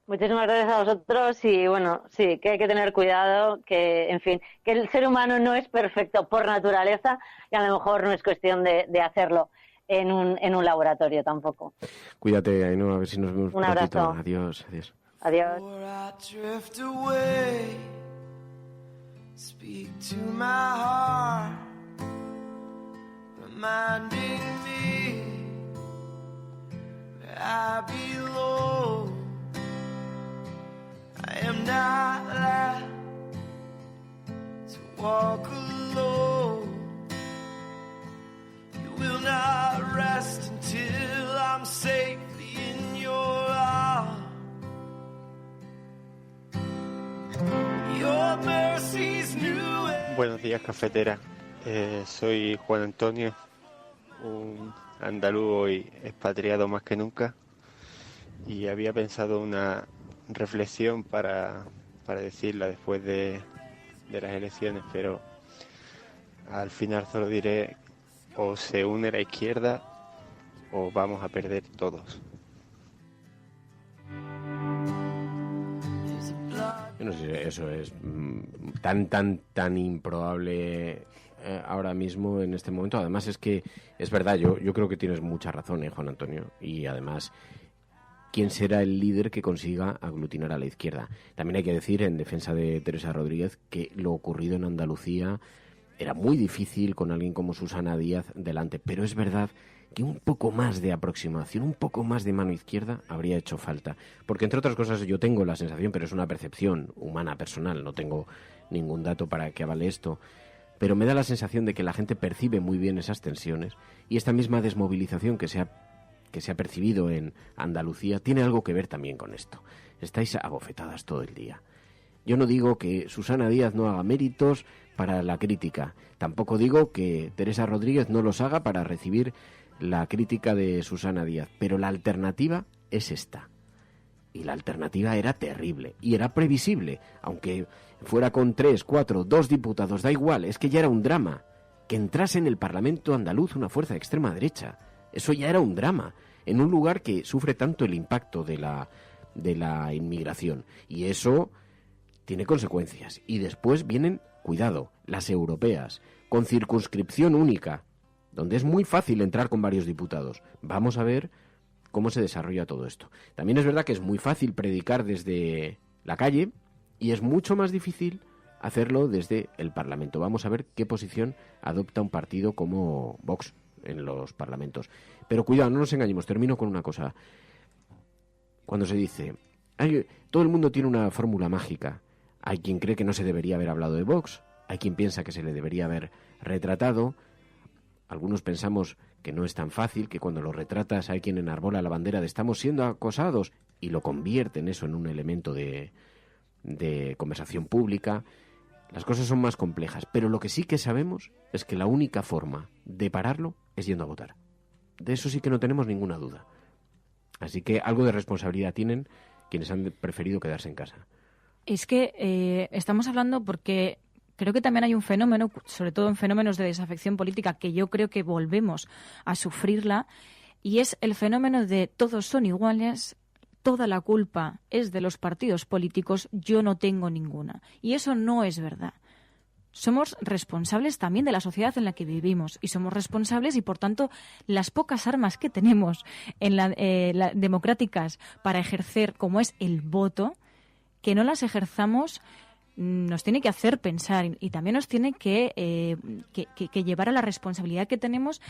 Muchísimas gracias a vosotros y bueno, sí, que hay que tener cuidado, que en fin, que el ser humano no es perfecto por naturaleza y a lo mejor no es cuestión de hacerlo en un laboratorio tampoco. Cuídate, Ainhoa, a ver si nos vemos un abrazo. Adiós, adiós. Adiós. Speak to my heart, reminding me that I belong. I am not allowed to walk alone. You will not rest until I'm safely in your arms. Your mercy's new. Buenos días, cafetera. Soy Juan Antonio, un andaluz hoy expatriado más que nunca, y había pensado una reflexión para decirla después de las elecciones, pero al final solo diré: o se une la izquierda o vamos a perder todos. Yo no sé si eso es tan improbable ahora mismo, en este momento. Además es que es verdad, yo creo que tienes mucha razón, Juan Antonio, y además, ¿quién será el líder que consiga aglutinar a la izquierda? También hay que decir, en defensa de Teresa Rodríguez, que lo ocurrido en Andalucía era muy difícil con alguien como Susana Díaz delante, pero es verdad que un poco más de aproximación, un poco más de mano izquierda habría hecho falta. Porque, entre otras cosas, yo tengo la sensación, pero es una percepción humana, personal, no tengo ningún dato para que avale esto, pero me da la sensación de que la gente percibe muy bien esas tensiones, y esta misma desmovilización que se ha percibido en Andalucía tiene algo que ver también con esto. Estáis abofetadas todo el día. Yo no digo que Susana Díaz no haga méritos para la crítica, tampoco digo que Teresa Rodríguez no los haga para recibir la crítica de Susana Díaz, pero la alternativa es esta. Y la alternativa era terrible y era previsible, aunque fuera con 3, 4, 2 diputados, da igual, es que ya era un drama. que entrase en el Parlamento andaluz una fuerza de extrema derecha. Eso ya era un drama, en un lugar que sufre tanto el impacto de la inmigración. Y eso tiene consecuencias. Y después vienen, cuidado, las europeas, con circunscripción única, donde es muy fácil entrar con varios diputados. Vamos a ver cómo se desarrolla todo esto. También es verdad que es muy fácil predicar desde la calle y es mucho más difícil hacerlo desde el Parlamento. Vamos a ver qué posición adopta un partido como Vox en los parlamentos. Pero cuidado, no nos engañemos. Termino con una cosa. Cuando se dice, todo el mundo tiene una fórmula mágica. Hay quien cree que no se debería haber hablado de Vox, hay quien piensa que se le debería haber retratado. Algunos pensamos que no es tan fácil, que cuando lo retratas hay quien enarbola la bandera de estamos siendo acosados y lo convierten eso en un elemento de conversación pública. Las cosas son más complejas, pero lo que sí que sabemos es que la única forma de pararlo es yendo a votar. De eso sí que no tenemos ninguna duda. Así que algo de responsabilidad tienen quienes han preferido quedarse en casa. Es que estamos hablando porque creo que también hay un fenómeno, sobre todo en fenómenos de desafección política, que yo creo que volvemos a sufrirla, y es el fenómeno de todos son iguales, toda la culpa es de los partidos políticos, yo no tengo ninguna. Y eso no es verdad. Somos responsables también de la sociedad en la que vivimos y somos responsables y, por tanto, las pocas armas que tenemos democráticas para ejercer, como es el voto, que no las ejerzamos nos tiene que hacer pensar y también nos tiene que llevar a la responsabilidad que tenemos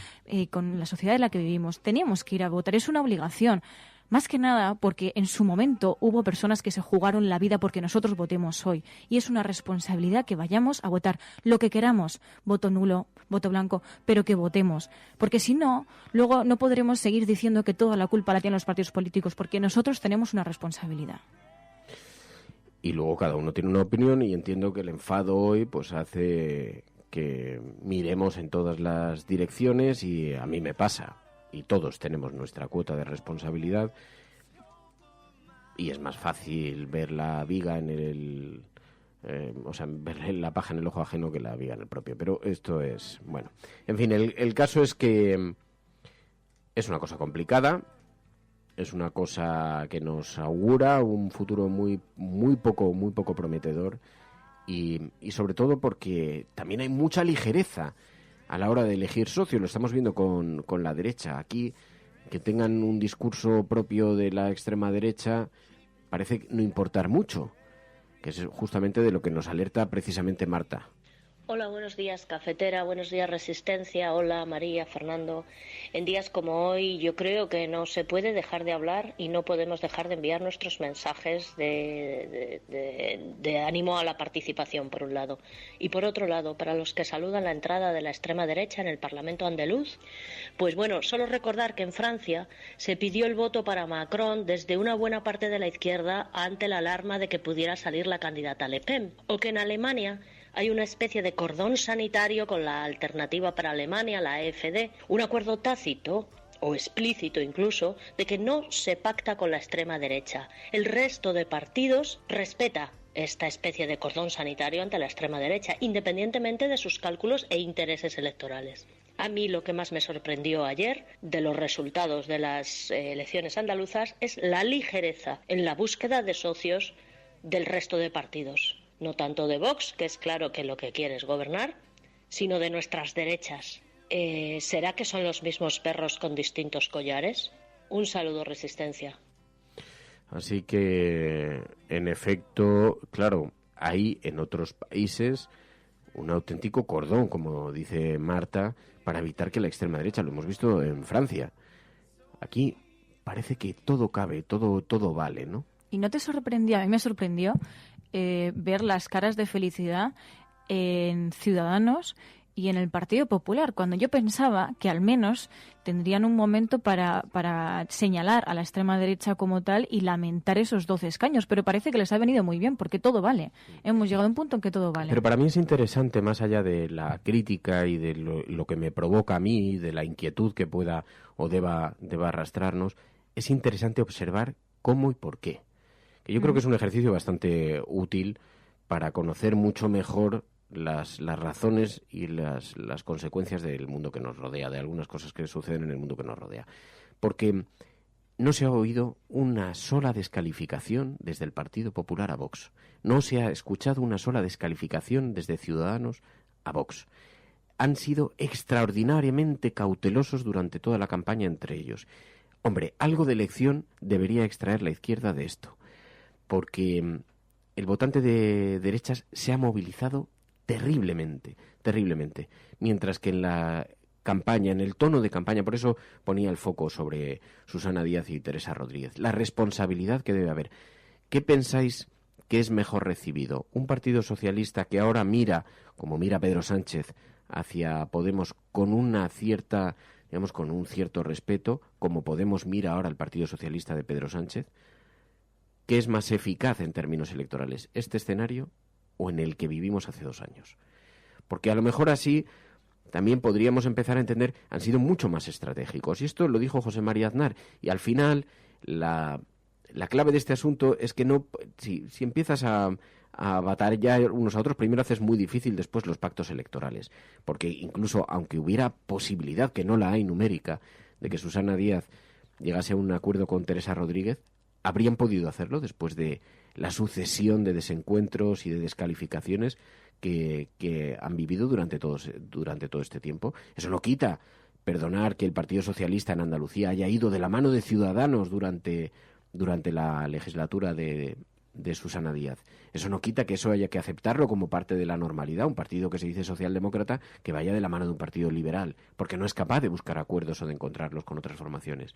con la sociedad en la que vivimos. Teníamos que ir a votar, es una obligación. Más que nada porque en su momento hubo personas que se jugaron la vida porque nosotros votemos hoy. Y es una responsabilidad que vayamos a votar lo que queramos, voto nulo, voto blanco, pero que votemos. Porque si no, luego no podremos seguir diciendo que toda la culpa la tienen los partidos políticos, porque nosotros tenemos una responsabilidad. Y luego cada uno tiene una opinión y entiendo que el enfado hoy pues hace que miremos en todas las direcciones y a mí me pasa. Y todos tenemos nuestra cuota de responsabilidad y es más fácil ver la viga en ver la paja en el ojo ajeno que la viga en el propio. Pero esto es, bueno, en fin, el caso es que es una cosa complicada, es una cosa que nos augura un futuro muy poco prometedor y sobre todo porque también hay mucha ligereza a la hora de elegir socios. Lo estamos viendo con la derecha. Aquí, que tengan un discurso propio de la extrema derecha parece no importar mucho, que es justamente de lo que nos alerta precisamente Marta. Hola, buenos días, cafetera, buenos días, Resistencia, hola, María, Fernando. En días como hoy yo creo que no se puede dejar de hablar y no podemos dejar de enviar nuestros mensajes de ánimo a la participación, por un lado. Y por otro lado, para los que saludan la entrada de la extrema derecha en el Parlamento andaluz, pues bueno, solo recordar que en Francia se pidió el voto para Macron desde una buena parte de la izquierda ante la alarma de que pudiera salir la candidata Le Pen, o que en Alemania hay una especie de cordón sanitario con la alternativa para Alemania, la AfD, un acuerdo tácito o explícito incluso de que no se pacta con la extrema derecha. El resto de partidos respeta esta especie de cordón sanitario ante la extrema derecha, independientemente de sus cálculos e intereses electorales. A mí lo que más me sorprendió ayer de los resultados de las elecciones andaluzas es la ligereza en la búsqueda de socios del resto de partidos. No tanto de Vox, que es claro que lo que quiere es gobernar, sino de nuestras derechas. ¿Será que son los mismos perros con distintos collares? Un saludo, Resistencia. Así que, en efecto, claro, hay en otros países un auténtico cordón, como dice Marta, para evitar que la extrema derecha, lo hemos visto en Francia. Aquí parece que todo cabe, todo vale, ¿no? ¿Y no te sorprendió? A mí me sorprendió ver las caras de felicidad en Ciudadanos y en el Partido Popular, cuando yo pensaba que al menos tendrían un momento para señalar a la extrema derecha como tal y lamentar esos 12 escaños, pero parece que les ha venido muy bien, porque todo vale. Hemos llegado a un punto en que todo vale. Pero para mí es interesante, más allá de la crítica y de lo que me provoca a mí, de la inquietud que pueda o deba arrastrarnos, es interesante observar cómo y por qué. Que yo creo que es un ejercicio bastante útil para conocer mucho mejor las razones y las consecuencias del mundo que nos rodea, de algunas cosas que suceden en el mundo que nos rodea. Porque no se ha oído una sola descalificación desde el Partido Popular a Vox. No se ha escuchado una sola descalificación desde Ciudadanos a Vox. Han sido extraordinariamente cautelosos durante toda la campaña entre ellos. Hombre, algo de lección debería extraer la izquierda de esto, porque el votante de derechas se ha movilizado terriblemente, mientras que en la campaña, en el tono de campaña, por eso ponía el foco sobre Susana Díaz y Teresa Rodríguez, la responsabilidad que debe haber. ¿Qué pensáis que es mejor recibido? ¿Un partido socialista que ahora mira, como mira Pedro Sánchez, hacia Podemos con una cierta, digamos, con un cierto respeto, como Podemos mira ahora al Partido Socialista de Pedro Sánchez? ¿Qué es más eficaz en términos electorales, este escenario o en el que vivimos hace 2 años? Porque a lo mejor así también podríamos empezar a entender, han sido mucho más estratégicos. Y esto lo dijo José María Aznar. Y al final, la clave de este asunto es que no, si empiezas a batallar unos a otros, primero haces muy difícil después los pactos electorales. Porque incluso aunque hubiera posibilidad, que no la hay numérica, de que Susana Díaz llegase a un acuerdo con Teresa Rodríguez, habrían podido hacerlo después de la sucesión de desencuentros y de descalificaciones que han vivido durante todo este tiempo. Eso no quita perdonar que el Partido Socialista en Andalucía haya ido de la mano de Ciudadanos durante la legislatura de Susana Díaz. Eso no quita que eso haya que aceptarlo como parte de la normalidad. Un partido que se dice socialdemócrata que vaya de la mano de un partido liberal, porque no es capaz de buscar acuerdos o de encontrarlos con otras formaciones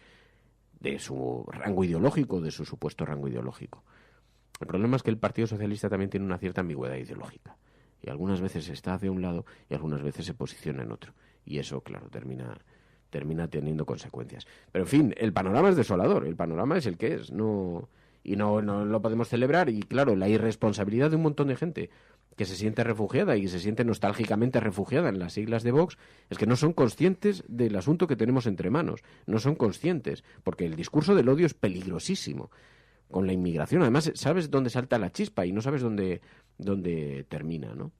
de su rango ideológico, de su supuesto rango ideológico. El problema es que el Partido Socialista también tiene una cierta ambigüedad ideológica. Y algunas veces está de un lado y algunas veces se posiciona en otro. Y eso, claro, termina teniendo consecuencias. Pero, en fin, el panorama es desolador. El panorama es el que es. No lo podemos celebrar. Y, claro, la irresponsabilidad de un montón de gente que se siente refugiada y que se siente nostálgicamente refugiada en las siglas de Vox es que no son conscientes del asunto que tenemos entre manos. No son conscientes. Porque el discurso del odio es peligrosísimo. Con la inmigración, además, sabes dónde salta la chispa y no sabes dónde termina, ¿no?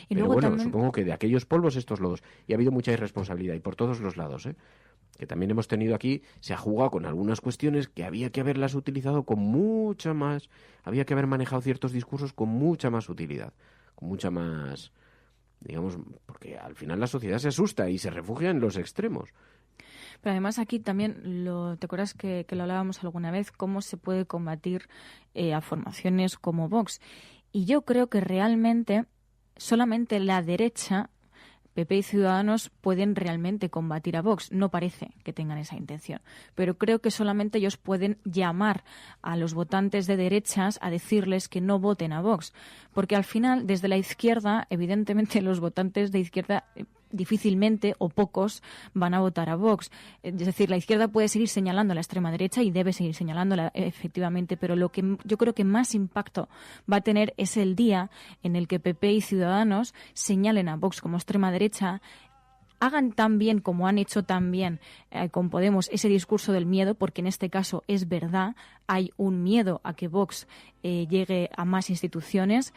Y pero luego bueno, también, supongo que de aquellos polvos estos lodos. Y ha habido mucha irresponsabilidad, y por todos los lados, que también hemos tenido aquí, se ha jugado con algunas cuestiones que había que haberlas utilizado con mucha más, había que haber manejado ciertos discursos con mucha más utilidad, con mucha más, digamos, porque al final la sociedad se asusta y se refugia en los extremos. Pero además aquí también, ¿te acuerdas que lo hablábamos alguna vez? ¿Cómo se puede combatir a formaciones como Vox? Y yo creo que realmente solamente la derecha, PP y Ciudadanos, pueden realmente combatir a Vox. No parece que tengan esa intención. Pero creo que solamente ellos pueden llamar a los votantes de derechas a decirles que no voten a Vox. Porque al final, desde la izquierda, evidentemente los votantes de izquierda difícilmente o pocos van a votar a Vox. Es decir, la izquierda puede seguir señalando a la extrema derecha y debe seguir señalándola efectivamente, pero lo que yo creo que más impacto va a tener es el día en el que PP y Ciudadanos señalen a Vox como extrema derecha, hagan tan bien como han hecho también con Podemos ese discurso del miedo, porque en este caso es verdad, hay un miedo a que Vox llegue a más instituciones.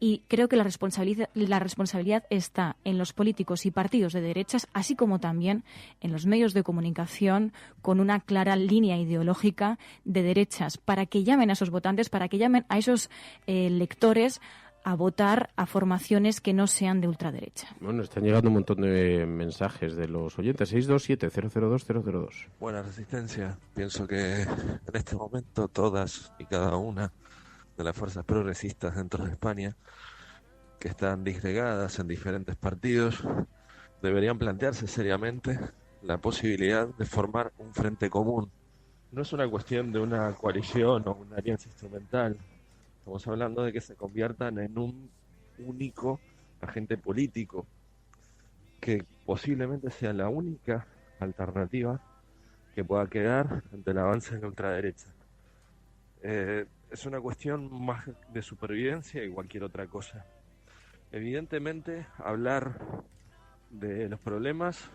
Y creo que la responsabilidad está en los políticos y partidos de derechas, así como también en los medios de comunicación con una clara línea ideológica de derechas, para que llamen a esos votantes, para que llamen a esos lectores a votar a formaciones que no sean de ultraderecha. Bueno, están llegando un montón de mensajes de los oyentes. 627-002-002. Buena Resistencia. Pienso que en este momento todas y cada una de las fuerzas progresistas dentro de España, que están disgregadas en diferentes partidos, deberían plantearse seriamente la posibilidad de formar un frente común. No es una cuestión de una coalición o una alianza instrumental. Estamos hablando de que se conviertan en un único agente político, que posiblemente sea la única alternativa que pueda quedar ante el avance de la ultraderecha. Es una cuestión más de supervivencia y cualquier otra cosa. Evidentemente, hablar de los problemas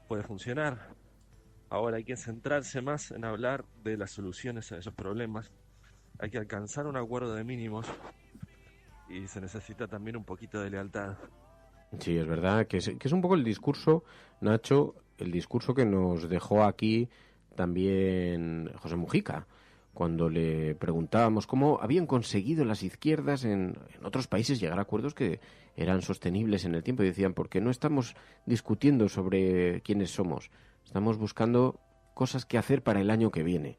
puede funcionar. Ahora hay que centrarse más en hablar de las soluciones a esos problemas. Hay que alcanzar un acuerdo de mínimos y se necesita también un poquito de lealtad. Sí, es verdad que es un poco el discurso, Nacho, el discurso que nos dejó aquí también José Mujica, cuando le preguntábamos cómo habían conseguido las izquierdas en otros países llegar a acuerdos que eran sostenibles en el tiempo, y decían, porque no estamos discutiendo sobre quiénes somos, estamos buscando cosas que hacer para el año que viene,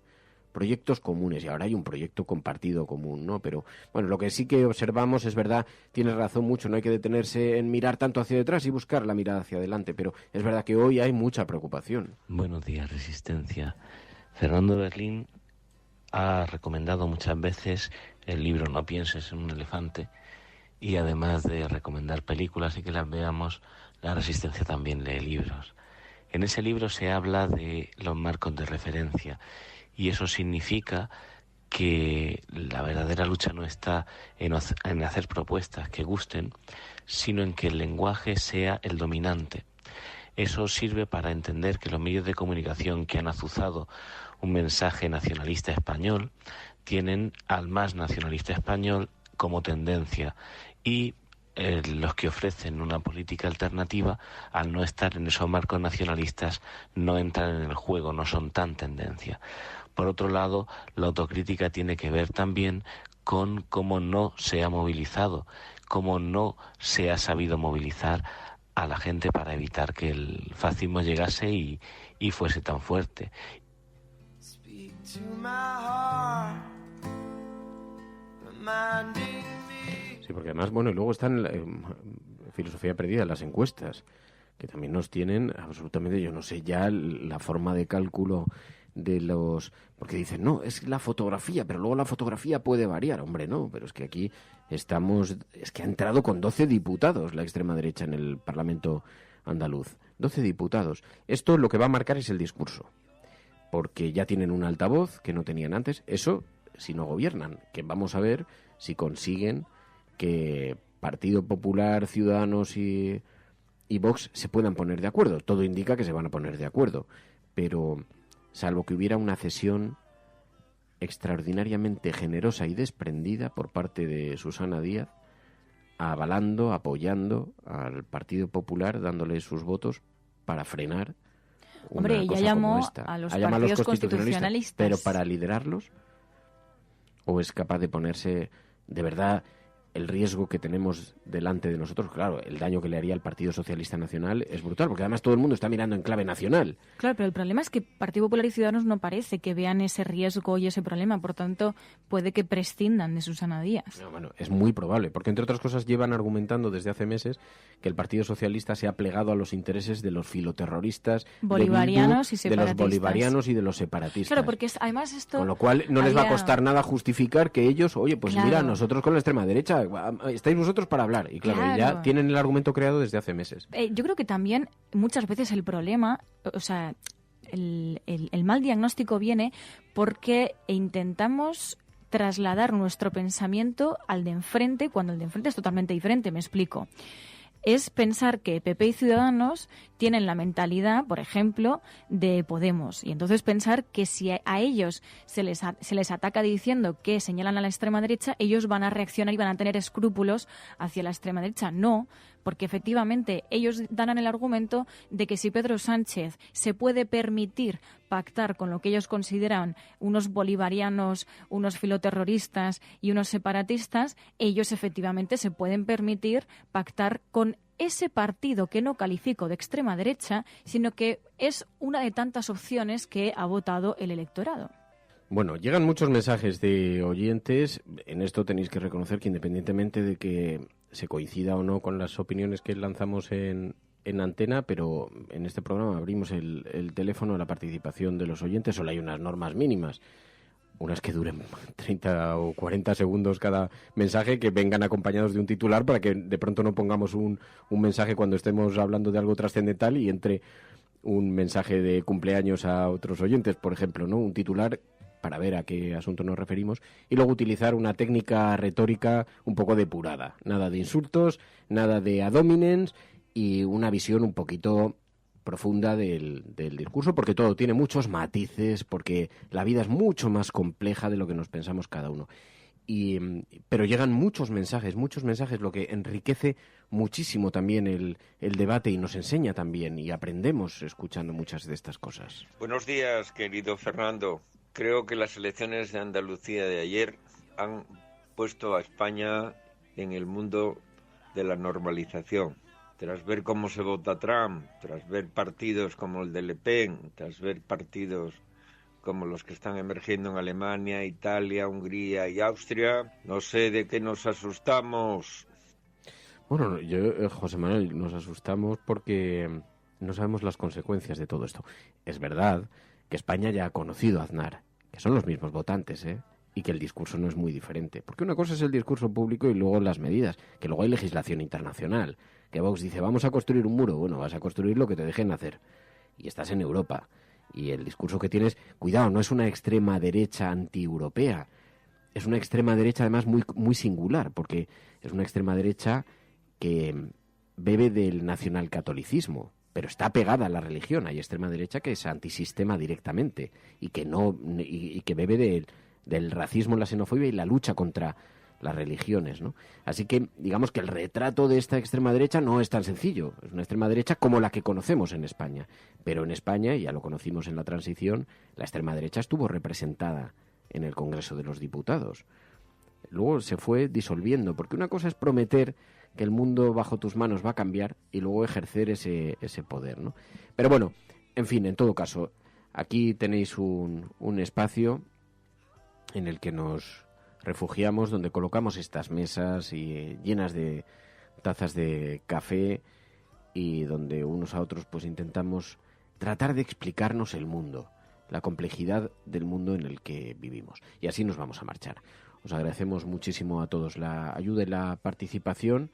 proyectos comunes, y ahora hay un proyecto compartido común, ¿no? Pero, bueno, lo que sí que observamos, es verdad, tienes razón mucho, no hay que detenerse en mirar tanto hacia detrás y buscar la mirada hacia adelante, pero es verdad que hoy hay mucha preocupación. Buenos días, Resistencia. Fernando Berlín ha recomendado muchas veces el libro No pienses en un elefante, y además de recomendar películas y que las veamos, la Resistencia también lee libros. En ese libro se habla de los marcos de referencia, y eso significa que la verdadera lucha no está en hacer propuestas que gusten, sino en que el lenguaje sea el dominante. Eso sirve para entender que los medios de comunicación que han azuzado un mensaje nacionalista español tienen al más nacionalista español como tendencia, y los que ofrecen una política alternativa, al no estar en esos marcos nacionalistas, no entran en el juego, no son tan tendencia. Por otro lado, la autocrítica tiene que ver también con cómo no se ha movilizado, cómo no se ha sabido movilizar a la gente para evitar que el fascismo llegase y fuese tan fuerte. Sí, porque además, bueno, y luego están filosofía perdida, las encuestas, que también nos tienen absolutamente, yo no sé ya la forma de cálculo de los... Porque dicen, no, es la fotografía, pero luego la fotografía puede variar. Hombre, no, pero es que aquí estamos... Es que ha entrado con 12 diputados la extrema derecha en el Parlamento andaluz. 12 diputados. Esto lo que va a marcar es el discurso. Porque ya tienen un altavoz que no tenían antes. Eso si no gobiernan. Que vamos a ver si consiguen que Partido Popular, Ciudadanos y Vox se puedan poner de acuerdo. Todo indica que se van a poner de acuerdo. Pero... salvo que hubiera una cesión extraordinariamente generosa y desprendida por parte de Susana Díaz, avalando, apoyando al Partido Popular, dándole sus votos para frenar una Hombre, cosa ya llamó como esta. a los Ha llamado partidos constitucionalistas. Pero para liderarlos, ¿o es capaz de ponerse de verdad el riesgo que tenemos delante de nosotros? Claro, el daño que le haría al Partido Socialista Nacional es brutal, porque además todo el mundo está mirando en clave nacional. Claro, pero el problema es que Partido Popular y Ciudadanos no parece que vean ese riesgo y ese problema, por tanto, puede que prescindan de Susana Díaz. No, bueno, es muy probable, porque entre otras cosas llevan argumentando desde hace meses que el Partido Socialista se ha plegado a los intereses de los filoterroristas, bolivarianos de Bildu, y separatistas. de los bolivarianos y de los separatistas. Claro, porque además esto... Con lo cual no les va a costar nada justificar que ellos, oye, pues claro, mira, nosotros con la extrema derecha, estáis vosotros para hablar. Y claro, ya tienen el argumento creado desde hace meses. Yo creo que también muchas veces el problema, o sea, el mal diagnóstico viene porque intentamos trasladar nuestro pensamiento al de enfrente cuando el de enfrente es totalmente diferente. Me explico. Es pensar que PP y Ciudadanos tienen la mentalidad, por ejemplo, de Podemos. Y entonces pensar que si a ellos se les ataca diciendo que señalan a la extrema derecha, ellos van a reaccionar y van a tener escrúpulos hacia la extrema derecha. No, porque efectivamente ellos dan el argumento de que si Pedro Sánchez se puede permitir pactar con lo que ellos consideran unos bolivarianos, unos filoterroristas y unos separatistas, ellos efectivamente se pueden permitir pactar con ese partido que no califico de extrema derecha, sino que es una de tantas opciones que ha votado el electorado. Bueno, llegan muchos mensajes de oyentes. En esto tenéis que reconocer que independientemente de que se coincida o no con las opiniones que lanzamos en antena, pero en este programa abrimos el teléfono a la participación de los oyentes. Solo hay unas normas mínimas. Unas que duren 30 o 40 segundos cada mensaje, que vengan acompañados de un titular para que de pronto no pongamos un mensaje cuando estemos hablando de algo trascendental y entre un mensaje de cumpleaños a otros oyentes, por ejemplo, ¿no? Un titular para ver a qué asunto nos referimos y luego utilizar una técnica retórica un poco depurada. Nada de insultos, nada de ad hominems y una visión un poquito profunda del discurso, porque todo tiene muchos matices, porque la vida es mucho más compleja de lo que nos pensamos cada uno. Pero llegan muchos mensajes, lo que enriquece muchísimo también el debate y nos enseña también y aprendemos escuchando muchas de estas cosas. Buenos días, querido Fernando. Creo que las elecciones de Andalucía de ayer han puesto a España en el mundo de la normalización. Tras ver cómo se vota Trump, tras ver partidos como el de Le Pen, tras ver partidos como los que están emergiendo en Alemania, Italia, Hungría y Austria, no sé de qué nos asustamos. Bueno, José Manuel, nos asustamos porque no sabemos las consecuencias de todo esto. Es verdad que España ya ha conocido a Aznar, que son los mismos votantes, y que el discurso no es muy diferente. Porque una cosa es el discurso público y luego las medidas, que luego hay legislación internacional. Que Vox dice, vamos a construir un muro. Bueno, vas a construir lo que te dejen hacer. Y estás en Europa. Y el discurso que tienes, cuidado, no es una extrema derecha anti-europea. Es una extrema derecha además muy, muy singular, porque es una extrema derecha que bebe del nacionalcatolicismo, pero está pegada a la religión. Hay extrema derecha que es antisistema directamente y que bebe del racismo, la xenofobia y la lucha contra las religiones, ¿no? Así que digamos que el retrato de esta extrema derecha no es tan sencillo. Es una extrema derecha como la que conocemos en España. Pero en España, y ya lo conocimos en la transición, la extrema derecha estuvo representada en el Congreso de los Diputados. Luego se fue disolviendo, porque una cosa es prometer que el mundo bajo tus manos va a cambiar y luego ejercer ese poder, ¿no? Pero bueno, en fin, en todo caso, aquí tenéis un espacio en el que nos refugiamos, donde colocamos estas mesas llenas de tazas de café y donde unos a otros pues intentamos tratar de explicarnos el mundo, la complejidad del mundo en el que vivimos. Y así nos vamos a marchar. Os agradecemos muchísimo a todos la ayuda y la participación.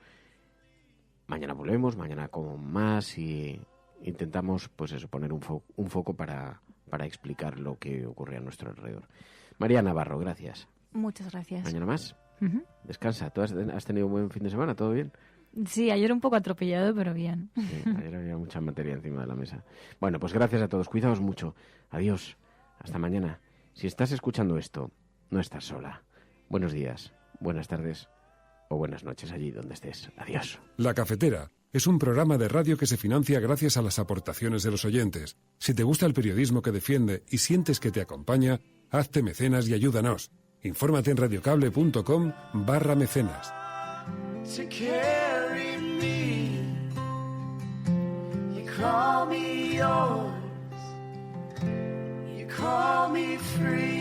Mañana volvemos, mañana con más y intentamos pues eso, poner un foco para explicar lo que ocurre a nuestro alrededor. María Navarro, gracias. Muchas gracias. ¿Mañana más? Descansa. ¿Tú has tenido un buen fin de semana? ¿Todo bien? Sí, ayer un poco atropellado, pero bien. Sí, ayer había mucha materia encima de la mesa. Bueno, pues gracias a todos. Cuidaos mucho. Adiós. Hasta mañana. Si estás escuchando esto, no estás sola. Buenos días, buenas tardes o buenas noches allí donde estés. Adiós. La Cafetera es un programa de radio que se financia gracias a las aportaciones de los oyentes. Si te gusta el periodismo que defiende y sientes que te acompaña, hazte mecenas y ayúdanos. Infórmate en radiocable.com/mecenas. To carry me, you call me yours, you call me free.